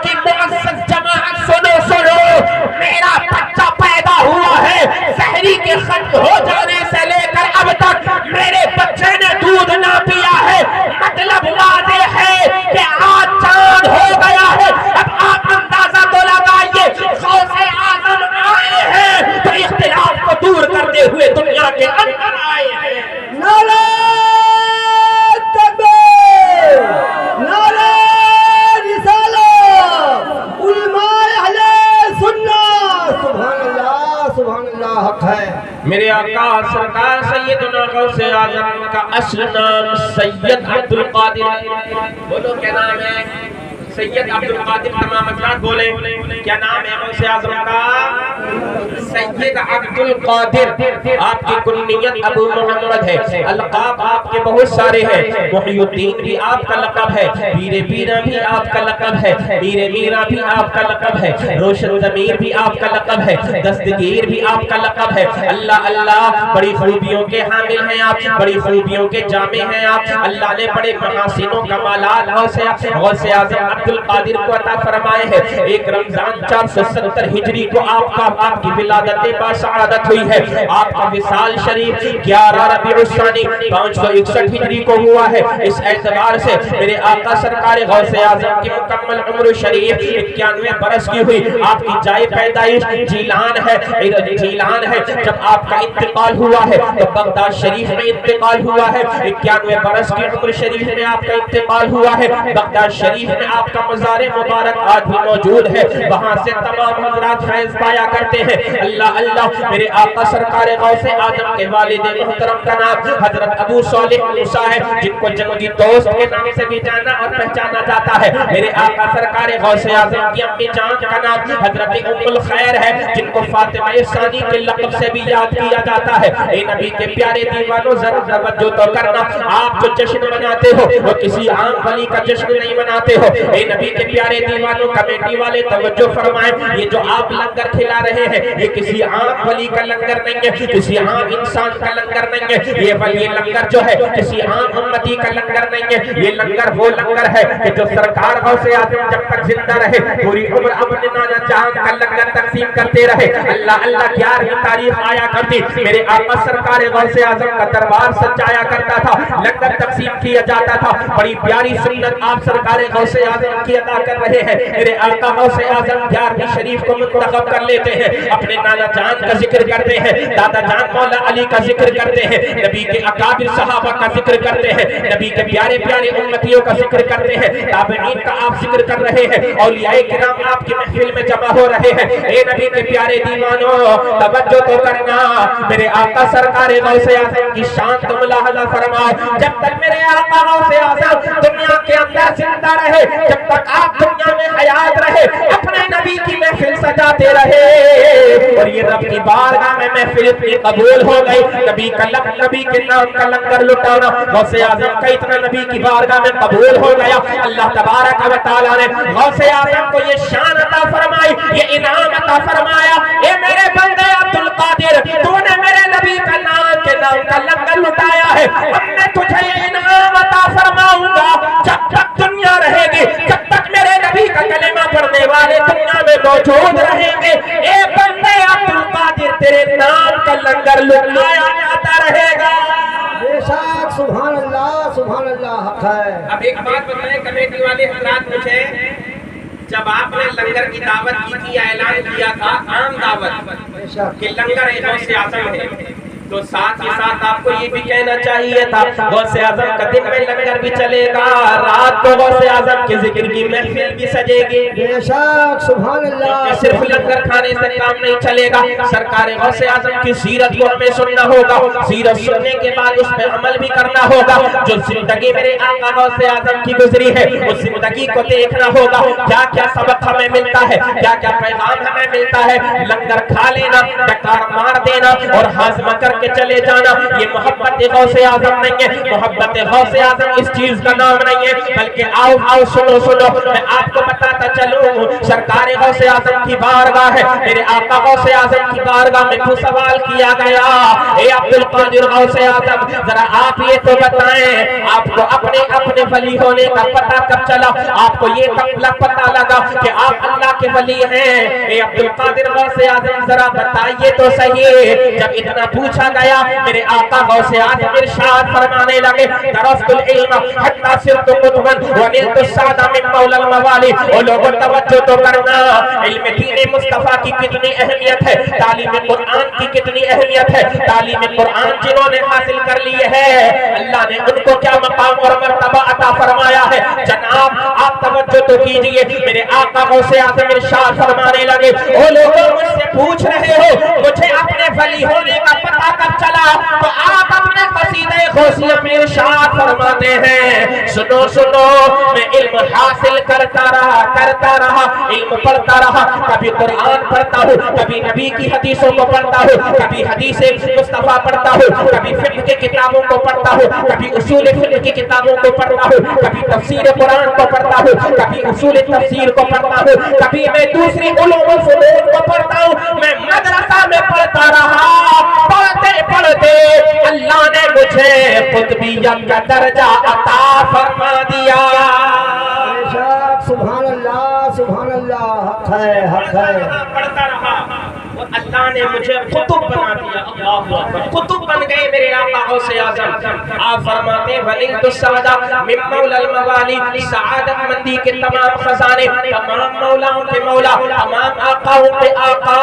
Speaker 1: کی معزز جماعت سنو سنو, میرا بچہ پیدا ہوا ہے, سحری کے ختم ہو جانے سے لے کر اب تک میرے بچے نے دودھ نہ پیا ہے. مطلب واضح ہے کہ آج چاند ہو گیا ہے. اب آپ اندازہ تو لگائیے, غوث اعظم آئے ہیں تو اختلاف کو دور کرتے ہوئے دنیا کے اندر آئے ہیں.
Speaker 4: نعرہ تکبیر, نعرہ رسالت, علماء اہل سنت, سبحان اللہ سبحان اللہ, حق ہے.
Speaker 1: میرے آقا سرکار سیدنا غوث اعظم کا اصل نام سید عبد القادر, بولو کیا نام ہے؟ سید عبد القادر. تمام حضرات بولیں کیا نام ہے غوث اعظم کا؟ سید عبد القادر. آپ کی کنیت ابو محمد ہے. القاب آپ کے بہت سارے ہیں. محی الدین بھی آپ کا لقب ہے, پیر پیرا بھی آپ کا لقب ہے, پیر میرا بھی آپ کا لقب ہے, روشن ضمیر بھی آپ کا لقب ہے, دستگیر بھی آپ کا لقب ہے. اللہ اللہ, بڑی خوبیوں کے حامل ہیں آپ, بڑی خوبیوں کے جامع ہیں آپ. اللہ نے بڑے محاسن و کمالات غوث اعظم عبد القادر کو عطا فرمائے ہیں. ایک رمضان 470 ہجری کو آپ کی ولادت باسعادت ہوئی ہے. آپ کا وصال شریف 11 ربیع الثانی 561 ہجری کو ہوا ہے. اس اعتبار سے میرے آقا سرکار غوث اعظم کی مکمل عمر شریف 91 برس کی ہوئی. آپ کی جائے پیدائش جیلان ہے. جب آپ کا انتقال ہوا ہے تو بغداد شریف میں انتقال ہوا ہے. 91 برس کی عمر شریف میں آپ کا انتقال ہوا ہے. بغداد شریف میں آپ کا مزار مبارک آج بھی موجود ہے. وہاں سے تمام حضرات فیض پایا کرتے ہیں. اللہ اللہ, میرے آقا سرکار غوث اعظم کے والد محترم کا نام حضرت ابو صالح موسیٰ ہے, جن کو جنگی دوست کے نام سے بھی جانا اور پہچانا جاتا ہے. میرے آقا سرکار غوث اعظم کی امی جان کا نام حضرت ام الخیر ہے, جن کو فاطمہ ثانی کے لقب سے بھی یاد کیا جاتا ہے. اے نبی کے پیارے دیوانوں, ذرا توجہ تو کرنا, آپ جو جشن مناتے ہو وہ کسی عام ولی کا جشن نہیں مناتے ہو. اے نبی کے پیارے دیوانوں, کمیٹی والے توجہ فرمائیں, یہ جو آپ لنگر کھلا رہے ہیں یہ کسی عام ولی کا لنگر نہیں ہے, کسی عام انسان کا لنگر نہیں ہے. یہ لنگر جو ہے کسی عام امتی کا لنگر نہیں ہے. یہ لنگر وہ لنگر ہے کہ جو سرکار غوث اعظم جب تک زندہ رہے پوری عمر اپنے نانا جہاں کا لنگر تقسیم کرتے رہے. اللہ اللہ, 11ویں تاریخ آیا کرتی, میرے آقا سرکار غوث اعظم کا دربار سجایا کرتا تھا, لنگر تقسیم کیا جاتا تھا. بڑی پیاری سنت آپ سرکار غوث اعظم کی ادا کر رہے ہیں. میرے آقا غوث اعظم 11ویں شریف کو منتخب کر لیتے ہیں, اپنے نانا جان کا ذکر کرتے ہیں, دادا جان مولا علی کا ذکر کرتے ہیں, نبی کے اکابر صحابہ کا ذکر کرتے ہیں, نبی کے پیارے پیارے امتیوں کا ذکر کرتے ہیں, تابعین کا آپ ذکر کر رہے ہیں, اولیاء کرام آپ کی محفل میں جمع ہو رہے ہیں. اے نبی کے پیارے دیوانوں, توجہ تو کرنا, میرے آقا سرکار غوث اعظم کی شان تو ملاحظہ فرماؤ. جب تک میرے آقا غوث اعظم دنیا کے اندر زندہ رہے, جب تک آپ دنیا میں حیات رہے, اپنے نبی کی محفل سجاتے رہے, اور یہ رب کی بارگاہ میں محفل اتنی قبول ہو گئی. نبی کے نام کا لنگر لٹانا غوث اعظم کا اتنا نبی کی بارگاہ میں قبول ہو گیا. اللہ تبارک و تعالیٰ نے غوث اعظم کو یہ شان عطا فرمائی, یہ انعام عطا فرمایا. اے میرے بندے عبد القادر, تو نے میرے نبی کا نام کے نام کا لنگر لٹایا ہے, اب میں تجھے یہ انعام عطا فرماؤں گا. جب تک دنیا رہے گی, جب تک میرے نبی کا کلمہ پڑھنے والے دنیا میں موجود رہیں گے, اے بندے عبد القادر, تیرے نام کا لنگر لٹایا جاتا رہے گا.
Speaker 4: بے شک, سبحان اللہ, حق ہے.
Speaker 1: اب ایک بات بتائیں کمیٹی والے حضرات مجھے, جب آپ نے لنگر کی دعوت کی تھی, اعلان کیا تھا عام دعوت کہ لنگر غوث اعظم ہے, تو ساتھ ہی ساتھ آپ کو یہ بھی کہنا چاہیے تھا غوث اعظم کا دن میں لنگر بھی چلے گا، رات کو غوث اعظم کے ذکر کی محفل بھی سجے گی۔
Speaker 4: بے شک سبحان اللہ،
Speaker 1: صرف لنگر کھانے سے کام نہیں چلے گا، سرکار غوث اعظم کی سیرت کو ہمیں سننا ہوگا، سیرت سننے کے بعد اس پہ عمل بھی کرنا ہوگا۔ جو زندگی میرے آقا غوث اعظم کی گزری ہے اس زندگی کو دیکھنا ہوگا، کیا کیا سبق ہمیں ملتا ہے، کیا کیا پیغام ہمیں ملتا ہے۔ لنگر کھا لینا، ڈکار مار دینا اور ہاضمہ کر کے چلے جانا یہ محبت غوث اعظم نہیں ہے۔ محبت غوث اعظم اس چیز کا نام نہیں ہے، بلکہ آؤ سنو میں آپ کو بتاتا چلوں، سرکار غوث اعظم کی بارگاہ ہے، میرے آقا غوث اعظم کی بارگاہ میں تو سوال کیا گیا، اے عبد القادر غوث اعظم ذرا آپ یہ تو بتائیں آپ کو اپنے ولی ہونے کا پتہ کب چلا، آپ کو یہ کب پتہ لگا کہ آپ اللہ کے ولی ہیں؟ اے عبد القادر غوث اعظم ذرا بتائیے تو صحیح۔ جب اتنا پوچھا گیا میرے آقا غوث اعظم ارشاد فرمانے لگے، درست العلم حتی صرت قطبا ونلت السعد من مولا الموالی۔ اور لوگوں توجہ تو کرنا، علم دین مصطفیٰ کی کتنی اہمیت ہے، تعلیم قرآن کی کتنی اہمیت ہے۔ تعلیم قرآن جنہوں نے حاصل کر لی ہے اللہ نے ان کو کیا مقام اور مرتبہ عطا فرمایا ہے۔ جناب آپ توجہ تو کیجئے، میرے آقا غوث اعظم ارشاد فرمانے لگے، او لوگوں مجھ سے پوچھ رہے ہو مجھے اپنے ولی ہونے کا پتہ کب چلا، تو آپ اپنے قصیدہ غوثیہ میں ارشاد فرماتے ہیں، سنو میں علم حاصل کرتا رہا علم پڑھتا رہا، کبھی قرآن پڑھتا ہوں، کبھی نبی کی حدیثوں کو پڑھتا ہوں، کبھی حدیث مصطفیٰ پڑھتا ہوں، کبھی فقہ کی کتابوں کو پڑھتا ہوں، کبھی اصول فقہ کی کتابوں کو پڑھتا ہوں، کبھی تفسیر قرآن کو پڑھتا ہوں، کبھی اصول تفسیر کو پڑھتا ہوں، کبھی میں دوسری علوم و فنون کو پڑھتا ہوں۔ میں مدرسہ میں پڑھتا رہا، پڑھتے اللہ نے مجھے قطبیت کا درجہ عطا فرما دیا۔
Speaker 4: بے شک سبحان اللہ، حق ہے
Speaker 1: پڑھتا رہا اور اللہ نے مجھے قطب بنا دیا۔ اللہ اکبر، قطب بن گئے میرے آقا غوث اعظم۔ آپ فرماتے ہیں وَلِلْتُ السَّعْدَ مِن مَوْلَى الْمَوَالِي، سعادت مندی کے تمام خزانے، تمام مولاؤں کے مولا، تمام آقاؤں کے آقا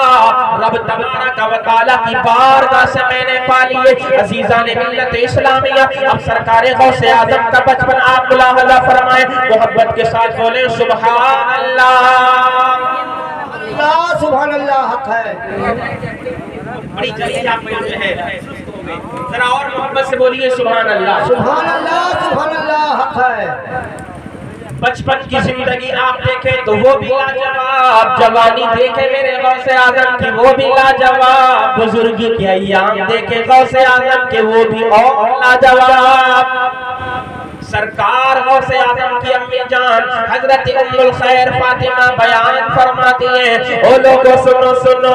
Speaker 1: رب تبارک و تعالیٰ کی بارگاہ سے میں نے پا لیے۔ عزیزان ملت اسلامیہ، اب سرکار غوث اعظم کا بچپن آپ ملاحظہ فرمائیں، محبت کے ساتھ بولیں سبحان اللہ،
Speaker 4: سبحان اللہ، حق ہے۔
Speaker 1: بڑی جلدی آپ میں جو ہے ذرا اور محبت سے بولیے سبحان اللہ،
Speaker 4: سبحان اللہ، حق ہے۔
Speaker 1: بچپن کی زندگی آپ دیکھیں تو وہ بھی لاجواب، جوانی دیکھیں میرے غوث اعظم کی وہ بھی لاجواب، بزرگی کے ایام دیکھیں غوث اعظم کے وہ بھی اور لاجواب۔ سرکار غوث اعظم کی امی جان حضرت ام الخیر فاطمہ بیان فرماتی ہیں، او لوگو سنو،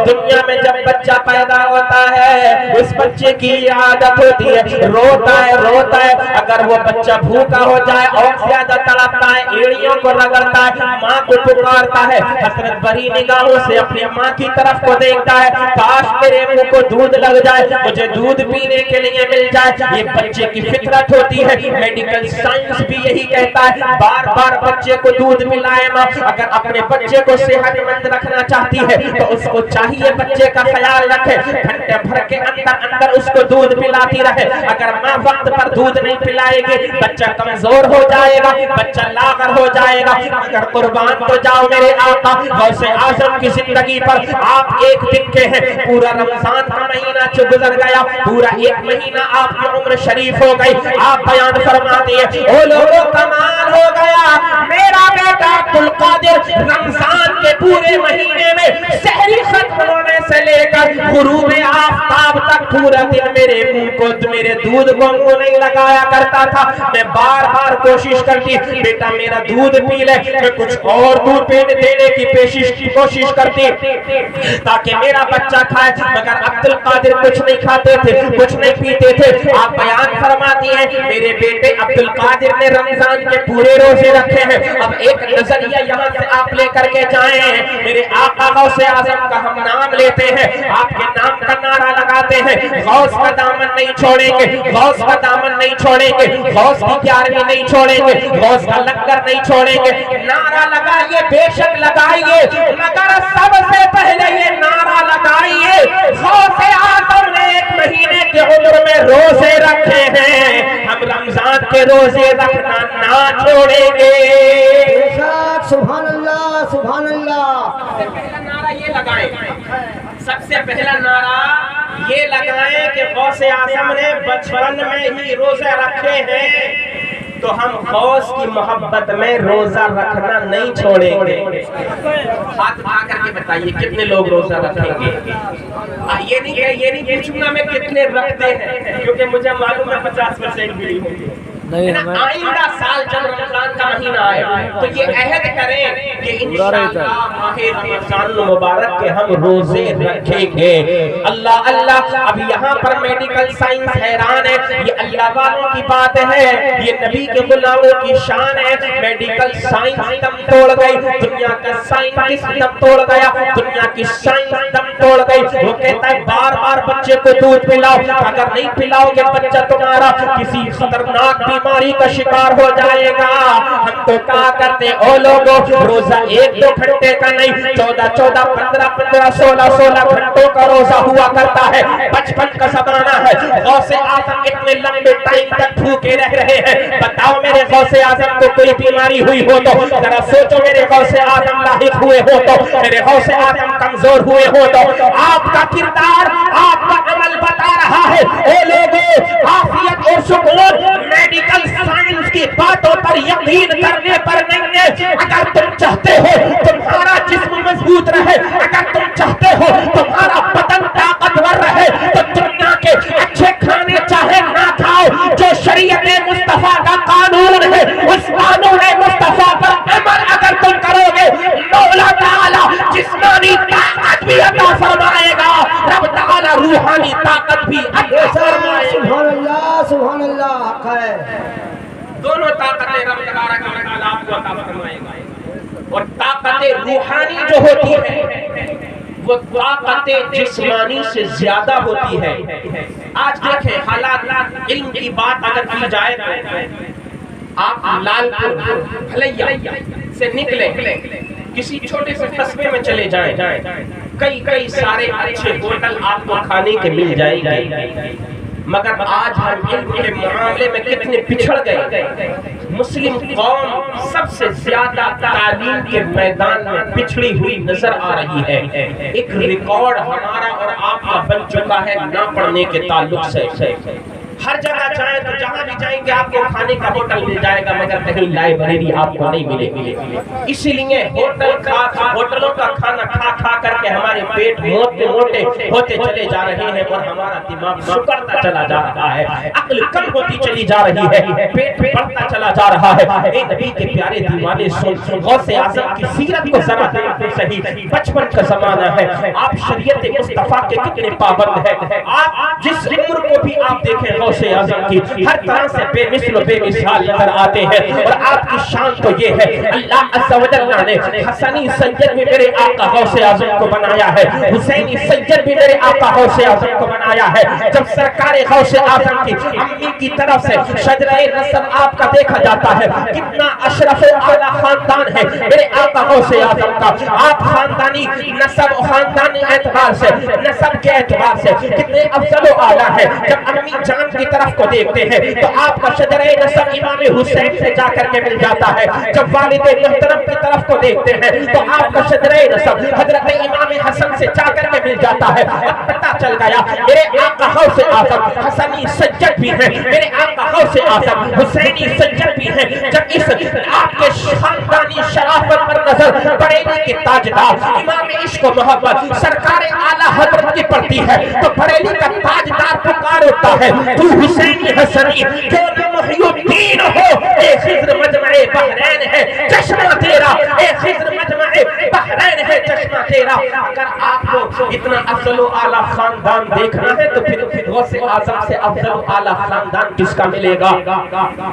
Speaker 1: دنیا میں جب بچہ پیدا ہوتا ہے اس بچے کی عادت ہوتی ہے روتا ہے، اگر وہ بچہ بھوکا ہو جائے اور زیادہ تڑپتا ہے ایڑیوں کو رگڑتا ہے، ماں کو پکارتا ہے، حسرت بھری نگاہوں سے اپنی ماں کی طرف کو دیکھتا ہے، کاش میرے منہ کو دودھ لگ جائے، مجھے دودھ پینے کے لیے مل جائے۔ یہ بچے کی فطرت ہوتی ہے، میڈیکل سائنس بھی یہی کہتا ہے بار بار بچے کو دودھ پلائے ماں۔ اگر اپنے بچے کو صحت مند رکھنا چاہتی ہے تو اس کو چاہیے بچے کا خیال رکھے، گھنٹے بھر کے اندر اس کو دودھ پلاتی رہے۔ اگر ماں وقت پر دودھ نہیں پلائے گی بچہ کمزور ہو جائے گا، بچہ لاغر ہو جائے گا۔ اگر قربان تو جاؤ میرے آقا غوث اعظم کی زندگی پر، آپ ایک دن کے ہیں، پورا رمضان کا مہینہ گزر گیا، پورا ایک مہینہ آپ کی عمر شریف ہو گئی۔ آپ بیان فرماتے ہیں، او لوگوں کمال ہو گیا، میرا بیٹا عبد القادر رمضان کے پورے مہینے میں سحری ختم ہونے سے لے کر غروب آفتاب تک پورا دن میرے منہ کو میرے دودھ کو منہ نہیں لگایا کرتا تھا۔ میں بار بار کوشش کرتی بیٹا میرا دودھ پی لے، میں کچھ اور دودھ دینے کی کوشش کرتی تاکہ میرا بچہ کھائے، مگر عبد القادر کچھ نہیں کھاتے تھے، کچھ نہیں پیتے تھے۔ آپ بیان فرماتی ہیں میرے بیٹے عبد القادر تاجر نے رمضان کے پورے روزے رکھے ہیں. اب ایک نظریہ یہاں سے آپ لے کر کے جائیں, میرے آقا غوث اعظم کا ہم نام لیتے ہیں, آپ کے نام کا نعرہ لگاتے ہیں, غوث کا دامن نہیں چھوڑیں گے, غوث کا دامن نہیں چھوڑیں گے, غوث کی گیارہویں نہیں چھوڑیں گے, غوث کا لنگر نہیں چھوڑیں گے. نعرہ لگائیے, بے شک لگائیے, مگر سب سے پہلے یہ نعرہ لگائیے, غوث اعظم نے 1 مہینے کے عمر میں روزے رکھے ہیں, ہم رمضان کے روزے رکھنا نہ چھوڑیں گے.
Speaker 4: سبحان اللہ, سبحان اللہ.
Speaker 1: سب سے پہلا نعرہ یہ لگائیں, سب سے پہلا نعرہ یہ لگائیں کہ غوث اعظم نے بچپن میں ہی روزے رکھے ہیں, تو ہم غوث کی محبت میں روزہ رکھنا نہیں چھوڑیں گے. ہاتھ اٹھا کر کے بتائیے کتنے لوگ روزہ رکھیں گے. یہ نہیں پوچھوں گا میں کتنے رکھتے ہیں, کیونکہ مجھے معلوم ہے 50% بھی ہوں گے. آئندہ سال جب رمضان کا مہینہ آئے تو یہ عہد کریں کہ انشاءاللہ ماہ رمضان المبارک کے ہم روزے رکھیں گے. اللہ اللہ. اب یہاں پر میڈیکل سائنس حیران ہے, یہ اللہ والوں کی بات ہے, یہ نبی کے غلاموں کی شان ہے. میڈیکل سائنس دم توڑ گئی, دنیا کا سائنس دم توڑ گیا, دنیا کی سائنس دم توڑ گئی. وہ کہتا ہے بار بار بچے کو دودھ پلاؤ, اگر نہیں پلاؤ گے بچہ تمہارا کسی خطرناک بیماری کا شکار ہو جائے گا. ہم تو کہا کرتے او لوگوں, روزہ 1-2 گھنٹے کا نہیں, 14-14, 15-15, 16-16 گھنٹوں کا روزہ ہوا کرتا ہے. بچپن کا زمانہ ہے. غوث اعظم اتنے لمبے ٹائم تک بھوکے رہ رہے ہیں. بتاؤ میرے غوث اعظم کو کوئی بیماری ہوئی ہو تو ذرا سوچو, میرے غوث اعظم لاحق ہوئے ہو تو, میرے غوث اعظم کمزور ہوئے ہو تو, آپ کا کردار, آپ کا عمل بتا رہا ہے اے لوگوں عافیت اور سکون میڈیکل سائنس کی باتوں پر یقین کرنے پر نہیں ہے. اگر تم چاہتے ہو تمہارا جسم مضبوط رہے, اگر تم چاہتے ہو تمہارا بدن طاقتور رہے, تو دنیا کے اچھے کھانے چاہے نہ کھاؤ, جو شریعت مصطفیٰ کا قانون ہے اس قانون مصطفیٰ پر عمل اگر تم کرو گے, مولا تعالی جسمانی طاقت بھی عطا فرمائے گا, رب تعالی روحانی طاقت بھی عطا فرمائے گا.
Speaker 4: سبحان اللہ, سبحان اللہ.
Speaker 1: دونوں طاقتیں رب تبارک و تعالی آپ کو عطا فرمائے گا. اور طاقت روحانی جو ہوتی ہے وہ طاقت جسمانی سے زیادہ ہوتی ہے. آج دیکھیں حالات, علم کی بات اگر کی جائے تو آپ لال پور بھلیا سے نکلیں, کسی چھوٹے سے قصبے میں چلے جائیں, کئی سارے اچھے ہوٹل آپ کو کھانے کے مل جائیں گے. مگر آج ہم علم کے معاملے میں کتنے پچھڑ گئے. مسلم قوم سب سے زیادہ تعلیم کے میدان میں پچھڑی ہوئی نظر آ رہی ہے. ایک ریکارڈ ہمارا اور آپ کا بن چکا ہے نہ پڑھنے کے تعلق سے. ہر جگہ جائیں تو جہاں بھی جائیں گے آپ کو کھانے کا ہوٹل مل جائے گا, مگر کہیں لائبریری آپ کو نہیں ملے گی. اسی لیے ہوٹلوں کا کھانا کھا کر کے ہمارے پیٹ موٹے ہوتے چلے جا رہے ہیں, اور ہمارا دماغ سکڑتا چلا جا رہا ہے, عقل کم ہوتی چلی جا رہی ہے, پیٹ بڑھتا چلا جا رہا ہے. اے نبی کے پیارے دیوانے سن, غوث اعظم کی سیرت کو ذرا دیکھتے صحیح. بچپن کا زمانہ ہے, آپ شریعت مصطفیٰ کے کتنے پابند ہیں. آپ جس عمر کو بھی آپ دیکھیں غوث اعظم کی ہر طرح سے بے مثل و بے مثال نظر آتے ہیں. اور آپ کی شان تو یہ ہے, اللہ عز و جل نے حسنی سجد بھی میرے آقا غوث اعظم کو بنایا ہے, حسینی سجد بھی میرے آقا غوث اعظم کو بنایا ہے. جب سرکار غوث اعظم کی امی کی طرف سے شجرہ نسب آپ کا دیکھا جاتا ہے, کتنا اشرف و اعلیٰ خاندان ہے میرے آقا غوث اعظم کا. آپ خاندانی نسب و خاندانی اعتبار سے, نسب کے اعتبار سے کتنے افضل و اعلیٰ ہے. جب امی جان کی طرف کو دیکھتے ہیں تو آپ کا شجرہ نسب امام حسین سے جا کر کے مل جاتا ہے. جب والد محترم کی طرف کو دیکھتے ہیں تو آپ کا شجرہ نسب حضرت امام حسن سے جا کر کے مل جاتا ہے. اب پتہ چل گیا میرے آقا غوث اعظم حسنی سجد بھی ہیں, میرے آقا غوث اعظم حسینی سجد بھی ہیں. جب اس آپ کے خاندانی شرافت پر نظر بریلی کے تاجدار امام عشق و محبت سرکار اعلیٰ حضرت کی پڑتی ہے تو بریلی کا تاجدار پکار ہوتا ہے, تو حسینی حسنی کیوں نہ محی الدین ہو, اے خضر مجمع بحرین ہے چشمہ تیرا, اے خضر مجمع بحرین ہے چشمہ تیرا. اگر آپ کو اتنا افضل و اعلیٰ خاندان دیکھنا ہے تو پھر غوث اعظم سے افضل و اعلیٰ خاندان کس کا ملے گا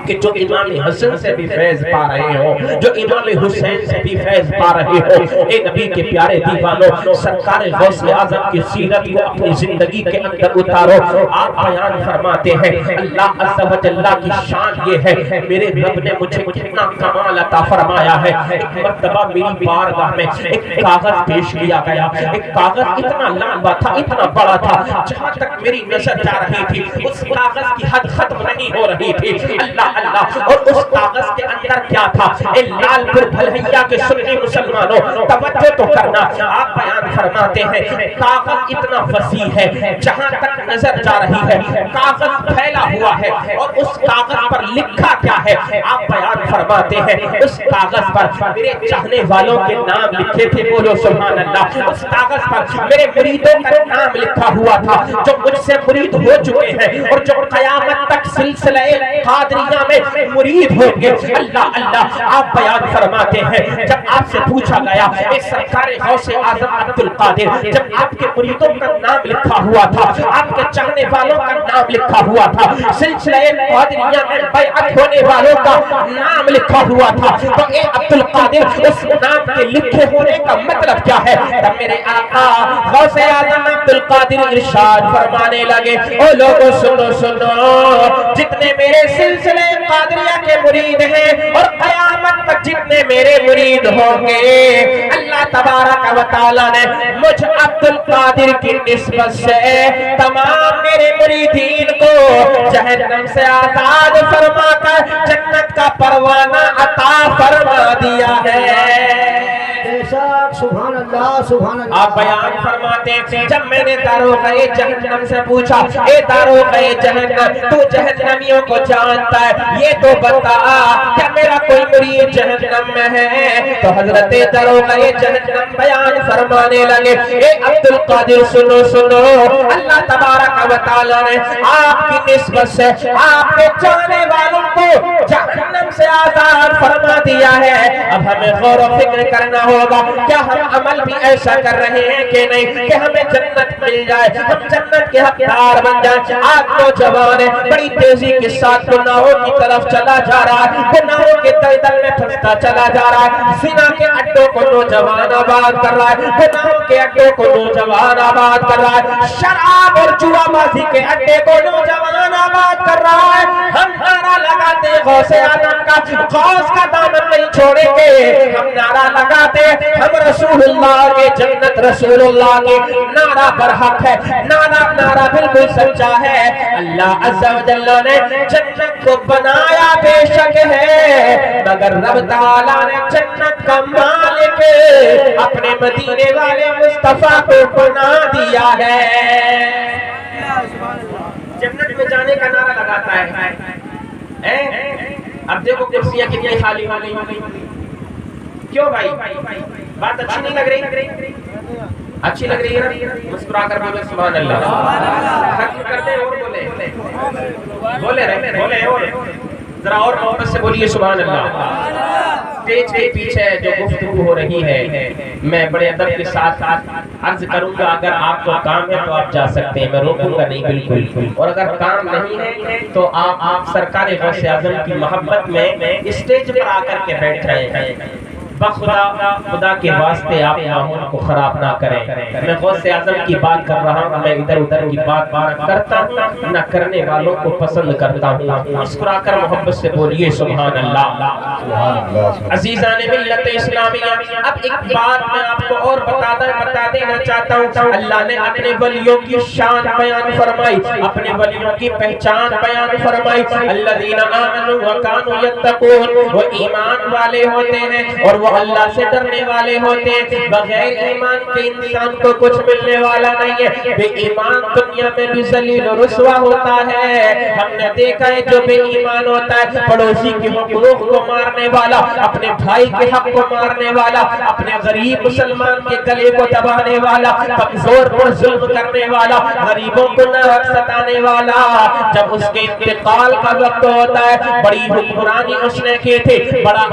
Speaker 1: کہ جو امام حسن سے بھی فیض پا رہے ہو، جو امام حسین سے بھی فیض پا رہے ہو۔ اے نبی کے پیارے دیوانوں، سرکار غوث اعظم کی سیرت کو اپنی زندگی کے اندر اتارو۔ آپ بیان فرماتے ہیں اللہ عز و جل کی شان یہ ہے، میرے رب نے مجھے کتنا کمال عطا فرمایا ہے۔ ایک مرتبہ میری بارگاہ میں ایک کاغذ پیش کیا گیا، ایک کاغذ اتنا لمبا تھا، اتنا بڑا تھا، جہاں تک میری نظر جا رہی تھی اس کاغذ کی حد ختم نہیں ہو رہی تھی۔ اللہ اللہ، اور اس کاغذ کے اندر کیا تھا؟ اے لال پور بھلہیا کے سنی مسلمانوں توجہ تو کرنا، آپ بیان فرماتے ہیں کاغذ اتنا وسیع ہے، جہاں تک نظر جا رہی ہے کاغذ پھیلا ہوا ہے، اور اس کاغذ پر لکھا کیا ہے؟ آپ بیان فرماتے ہیں اس کاغذ پر میرے چاہنے والوں کے نام لکھے تھے، بولو سبحان اللہ۔ اس کاغذ پر میرے مریدوں کا نام لکھا ہوا تھا جو مجھ سے مرید ہو چکے ہیں اور جو قیامت تک سلسلہ قادریہ میں مرید ہوں گے۔ اللہ اللہ، آپ بیان فرماتے ہیں جب آپ سے پوچھا گیا اے سرکار غوث اعظم عبد القادر، جب آپ کے مریدوں کا نام لکھا ہوا تھا، آپ کے چاہنے والوں کا نام لکھا ہوا تھا، سلسلہ قادریہ میں بیعت ہونے والوں کا نام لکھا ہوا تھا، تو اے عبد القادر اس نام کے لکھے ہونے کا مطلب کیا ہے؟ تب میرے آقا غوث اعظم عبد القادر ارشاد فرمانے لگے، او لوگو سنو سنو، جتنے میرے سلسلے قادریہ کے مرید ہیں اور قیامت تک جتنے میرے مرید ہوں گے، اللہ تبارک و تعالی نے مجھ عبد القادر کی نسبت سے تمام میرے مریدین کو جہنم سے آزاد فرما کر جنت کا پروانہ عطا فرما دیا ہے۔
Speaker 4: سبحان اللہ سبحان اللہ۔
Speaker 1: آپ بیان فرماتے ہیں جب میں نے داروغہ جہنم سے پوچھا اے داروغہ جہنم تو جہنمیوں کو جانتا ہے، یہ تو بتا کیا میرا کوئی مرید جہنم میں ہے؟ تو حضرت داروغہ جہنم بیان فرمانے لگے اے عبد القادر سنو سنو، اللہ تبارک و تعالی نے آپ کی نسبت سے آپ کے جانے والوں کو جہنم سے آزاد فرما دیا ہے۔ اب ہمیں غور و فکر کرنا ہوگا کیا ہم عمل بھی ایسا کر رہے ہیں کہ نہیں کہ ہمیں جنت مل جائے، ہم جنت کے حقدار بن جائیں۔ آج نوجوان بڑی تیزی کے ساتھ گناہوں کی طرف چلا جا رہا ہے، گناہوں کے دلدل میں پھنستا چلا جا رہا ہے، زنا کے اڈوں کو نوجوان آباد کر رہا ہے، گناہوں کے اڈوں کو نوجوان آباد کر رہا ہے، شراب اور جوا بازی کے اڈے کو نوجوان آباد کر رہا ہے۔ ہم نعرہ لگاتے غوث اعظم کا، غوث کا دامن نہیں چھوڑیں گے، ہم نعرہ لگاتے ہم رسول اللہ کے جنت رسول اللہ کے نعرہ برحق ہے، نعرہ بالکل سچا ہے۔ اللہ عز و جل نے جنت کو بنایا بے شک ہے، مگر رب تعالیٰ نے جنت کا مالک اپنے مدینے والے مصطفیٰ کو بنا دیا ہے۔ جنت میں جانے کا نعرہ لگاتا ہے، اب دیکھو کرسیاں کتنی خالی ہو گئی، کیوں بھائی بات اچھی نہیں لگ رہی؟ اچھی لگ رہی ہے نا؟ مسکرا کر بولے سبحان اللہ۔ ختم کرتے اور بولے رہے اور ذرا اور محبت سے بولیے سبحان اللہ۔ اسٹیج کے پیچھے جو گفتگو ہو رہی ہے میں بڑے ادب کے ساتھ عرض کروں گا، اگر آپ کو کام ہے تو آپ جا سکتے ہیں، میں روکوں گا نہیں بالکل، اور اگر کام نہیں ہے تو آپ سرکار غوث اعظم کی محبت میں اسٹیج پر آ کر کے بیٹھ رہے ہیں۔ بخدا خدا کے واسطے آپ ماحول کو خراب نہ کریں، میں غوث اعظم کی بات کر رہا ہوں، میں ادھر ادھر کی بات کرتا ہوں نہ کرنے والوں کو پسند کرتا ہوں۔ مسکرا کر محبت سے بولیے سبحان اللہ۔ عزیزان ملت اسلامیہ، اب ایک بات میں آپ کو اور بتا دینا چاہتا ہوں، اللہ نے اپنے ولیوں کی شان بیان فرمائی، اپنے ولیوں کی پہچان بیان فرمائی۔ الذین آمنوا وکانوا یتقون، وہ ایمان والے ہوتے ہیں اور وہ اللہ سے ڈرنے والے ہوتے ہیں، بغیر ایمان کے انسان کو کچھ ملنے والا نہیں ہے، بے ایمان دنیا میں بھی ذلیل و رسوا ہوتا ہے۔ ہم نے دیکھا ہے جو بے ایمان ہوتا ہے پڑوسی کے حقوق کو مارنے والا، اپنے بھائی کے حق کو مارنے والا، اپنے غریب مسلمان کے گلے کو دبانے والا، کمزور پر ظلم کرنے والا، غریبوں کو ناحق ستانے والا، جب اس کے انتقال کا وقت ہوتا ہے بڑی حکمرانی اس نے کی تھی، بڑا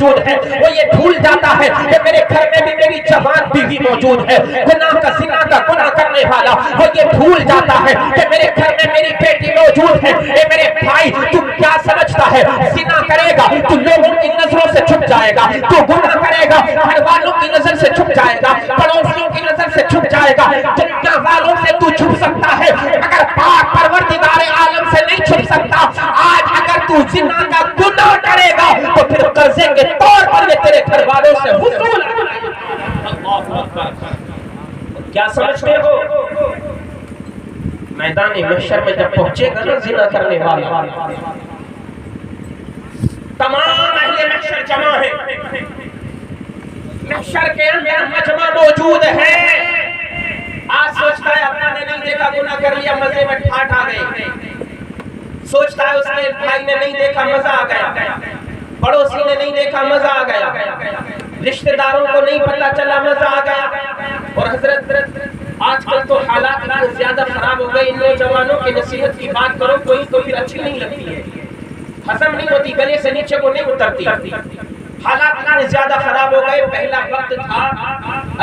Speaker 1: موجود ہے وہ یہ بھول جاتا ہے کہ میرے گھر میں بھی میری جوان بیوی موجود ہے. گناہ کا زنا کا گناہ کرنے والا وہ یہ بھول جاتا ہے کہ میرے گھر میں میری بیٹی موجود ہے. اے میرے بھائی تو کیا سمجھتا ہے زنا کرے گا تو لوگوں کی نظروں سے چھپ جائے گا, تو گناہ کرے گا گھر والوں کی نظر سے چھپ جائے گا, پڑوسیوں کی نظر سے چھپ جائے گا. دنیا والوں سے تو چھپ سکتا ہے مگر پاک پروردگار عالم سے نہیں چھپ سکتا. آج اگر تو زنا کا گناہ کرے گا تو پھر قرضے کے طور پر یہ تیرے گھر والوں سے وصول کیا سمجھتے ہو؟ میدان محشر میں جب پہنچے گا نا زنا کرنے والا, تمام اہل محشر جمع ہے, محشر کے اندر مجمع موجود ہے. آج سوچتا ہے اپنا نے نہیں دیکھا گناہ کر لیا مزے میں ٹھاٹ آ گئی, سوچتا ہے اس کے بھائی نے نہیں دیکھا مزہ آ گیا, پڑوسی نے نہیں دیکھا مزہ آ گیا, رشتہ داروں کو نہیں پتہ چلا مزہ آ گیا. اور حضرت آج کل تو حالات اتنے زیادہ خراب ہو گئے, ان نوجوانوں کی نصیحت کی بات کرو کوئی تو پھر اچھی نہیں لگتی ہے, ہضم نہیں ہوتی, گلے سے نیچے وہ نہیں اترتی. حالات اتنے زیادہ خراب ہو گئے. پہلا وقت تھا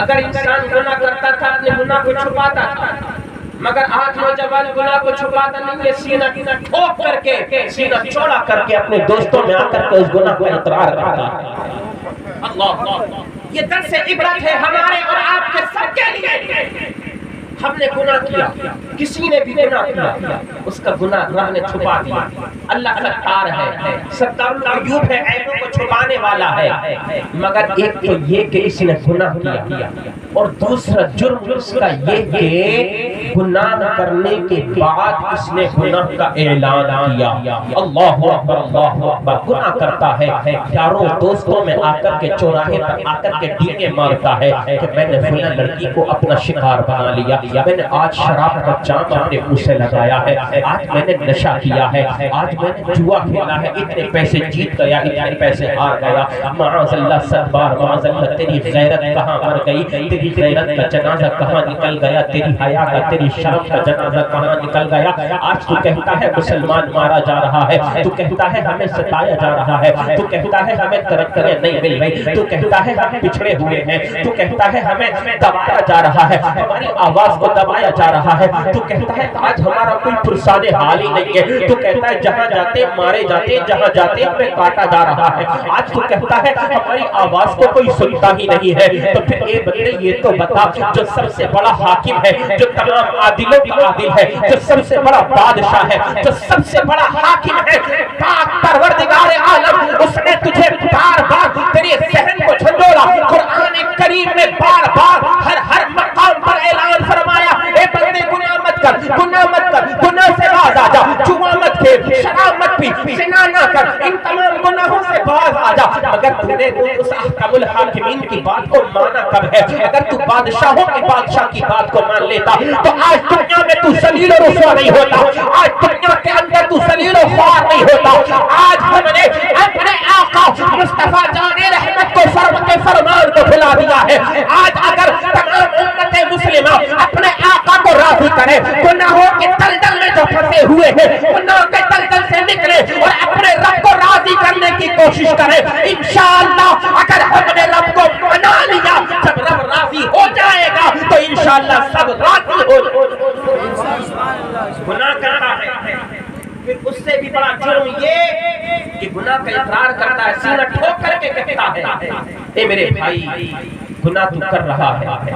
Speaker 1: اگر انسان گناہ کرتا تھا اپنے گناہ کو چھپاتا تھا, مگر آج نوجوان گناہ کو چھپاتا نہیں ہے, سینہ ٹھوک کر کے سینہ چوڑا کر کے اپنے دوستوں میں آ کر کے اس گناہ کو اقرار کرتا ہے. اللہ یہ درس عبرت ہے ہمارے اور آپ کے سب کے لیے. ہم نے گناہ کیا, کسی نے بھی گناہ کیا, اس کا گناہ اللہ نے چھپا دیا. اللہ ستار ہے, ستار العیوب ہے, عیبوں کو چھپانے والا ہے. مگر ایک تو یہ کہ اس نے گناہ کیا, اور دوسرا جرم اس کا یہ کہ گناہ کرنے کے بعد اس نے گناہ کا اعلان کیا. اللہ اکبر اللہ اکبر. گناہ کرتا ہے, یاروں دوستوں میں آ کر کے چوراہے پر آ کر کے ڈیگے مارتا ہے کہ میں نے فلاں لڑکی کو اپنا شکار بنا لیا, میں نے آج شراب کا جام اپنے منہ سے لگایا ہے, آج میں نے نشہ کیا ہے, آج میں نے جوا کھیلا ہے, اتنے پیسے جیت گیا, اتنے پیسے ہار گیا. معاذ اللہ سربار, معاذ اللہ تیری غیرت کہاں مر گئی, تیری غیرت کا جنازہ کہاں نکل گیا, تیری حیا کا تیری شرم کا جنازہ کہاں نکل گیا. آج تو کہتا ہے مسلمان مارا جا رہا ہے, تو کہتا ہے ہمیں ستایا جا رہا ہے, تو کہتا ہے ہمیں ترقیاں نہیں مل رہی, تو کہتا ہے ہم پچھڑے ہوئے ہیں, تو کہتا ہے ہمیں دبایا جا رہا ہے, ہماری آواز کو دبایا جا رہا ہے, تو کہتا ہے آج ہمارا کوئی پرسان حال ہی نہیں ہے, تو کہتا ہے جہاں جاتے مارے جاتے, جہاں جاتے ہمیں کاٹا جا رہا ہے. آج تو کہتا ہے ہماری آواز کو کوئی سنتا ہی نہیں ہے. تو پھر اے بندے یہ تو بتا, جو سب سے بڑا حاکم ہے, جو تمام عادلوں کا عادل ہے, جو سب سے بڑا بادشاہ ہے, جو سب سے بڑا حاکم ہے, پاک پروردگار عالم, اس نے تجھے بار بار تیرے ذہن کو جھنجھوڑا. قرآن کریم میں بار بار ہر مقام پر اعلان فرمایا, اے بندے گناہ مت کر, گناہ مت کر, گناہ سے باز آ جا, جوا مت کھیل, شراب مت پی, زنا نہ کر, ان تمام گناہوں سے باز آ جا. مگر تو نے اس احکم الحاکمین کی بات کو مانا کب ہے؟ اگر تو بادشاہوں کی بادشاہ کی بات کو مان لیتا تو آج دنیا میں تو ذلیل و رسوا نہیں ہوتا, آج دنیا کے اندر تو ذلیل و خوار نہیں ہوتا. آج ہم نے اپنے آقا مصطفیٰ جان رحمت کو فرمان کو بھلا دیا ہے. آج اگر تمام امت مسلمہ اپنے آقا کو راضی کرے, گناہوں کے دلدل میں جو پھنسے ہوئے ہیں گناہوں کے دلدل سے نکلے اور اپنے رب کو راضی کرنے کی کوشش کرے, انشاءاللہ اگر ہم نے رب کو منا لیا, جب رب راضی ہو جائے گا تو انشاءاللہ سب راضی ہو جائے. گناہ کرتا ہے, پھر اس سے بھی بڑا جرم یہ کہ گناہ کا اقرار کرتا ہے, سینہ ٹھوک کر کے کہتا ہے اے میرے بھائی گناہ تو کر رہا ہے,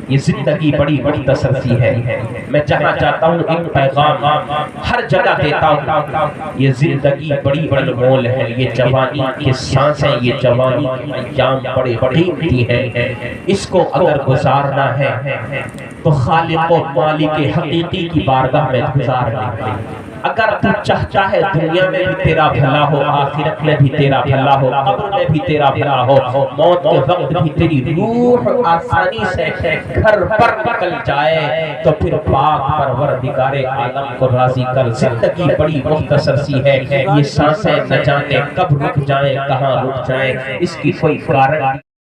Speaker 1: یہ زندگی بڑی بڑی تسلسی ہے, میں جہاں جاتا ہوں ایک پیغام ہر جگہ دیتا ہوں, یہ زندگی بڑی بڑی مول ہے, یہ جوانی کے سانسیں, یہ جوانی کے ایام بڑے قیمتی ہیں, اس کو اگر گزارنا ہے تو خالق و مالک حقیقی کی بارگاہ میں گزار لیں. اگر تو چاہتا ہے دنیا میں بھی تیرا بھلا ہو, آخرت میں بھی تیرا بھلا ہو, قبر میں بھی تیرا بھلا ہو, موت کے وقت بھی تیری روح آسانی سے گھر پر نکل جائے, تو پھر پاک پروردگار عالم کو راضی کر. زندگی بڑی مختصر سی ہے, یہ سانسیں نہ جانے کب رک جائیں, کہاں رک جائیں, اس کی کوئی کارن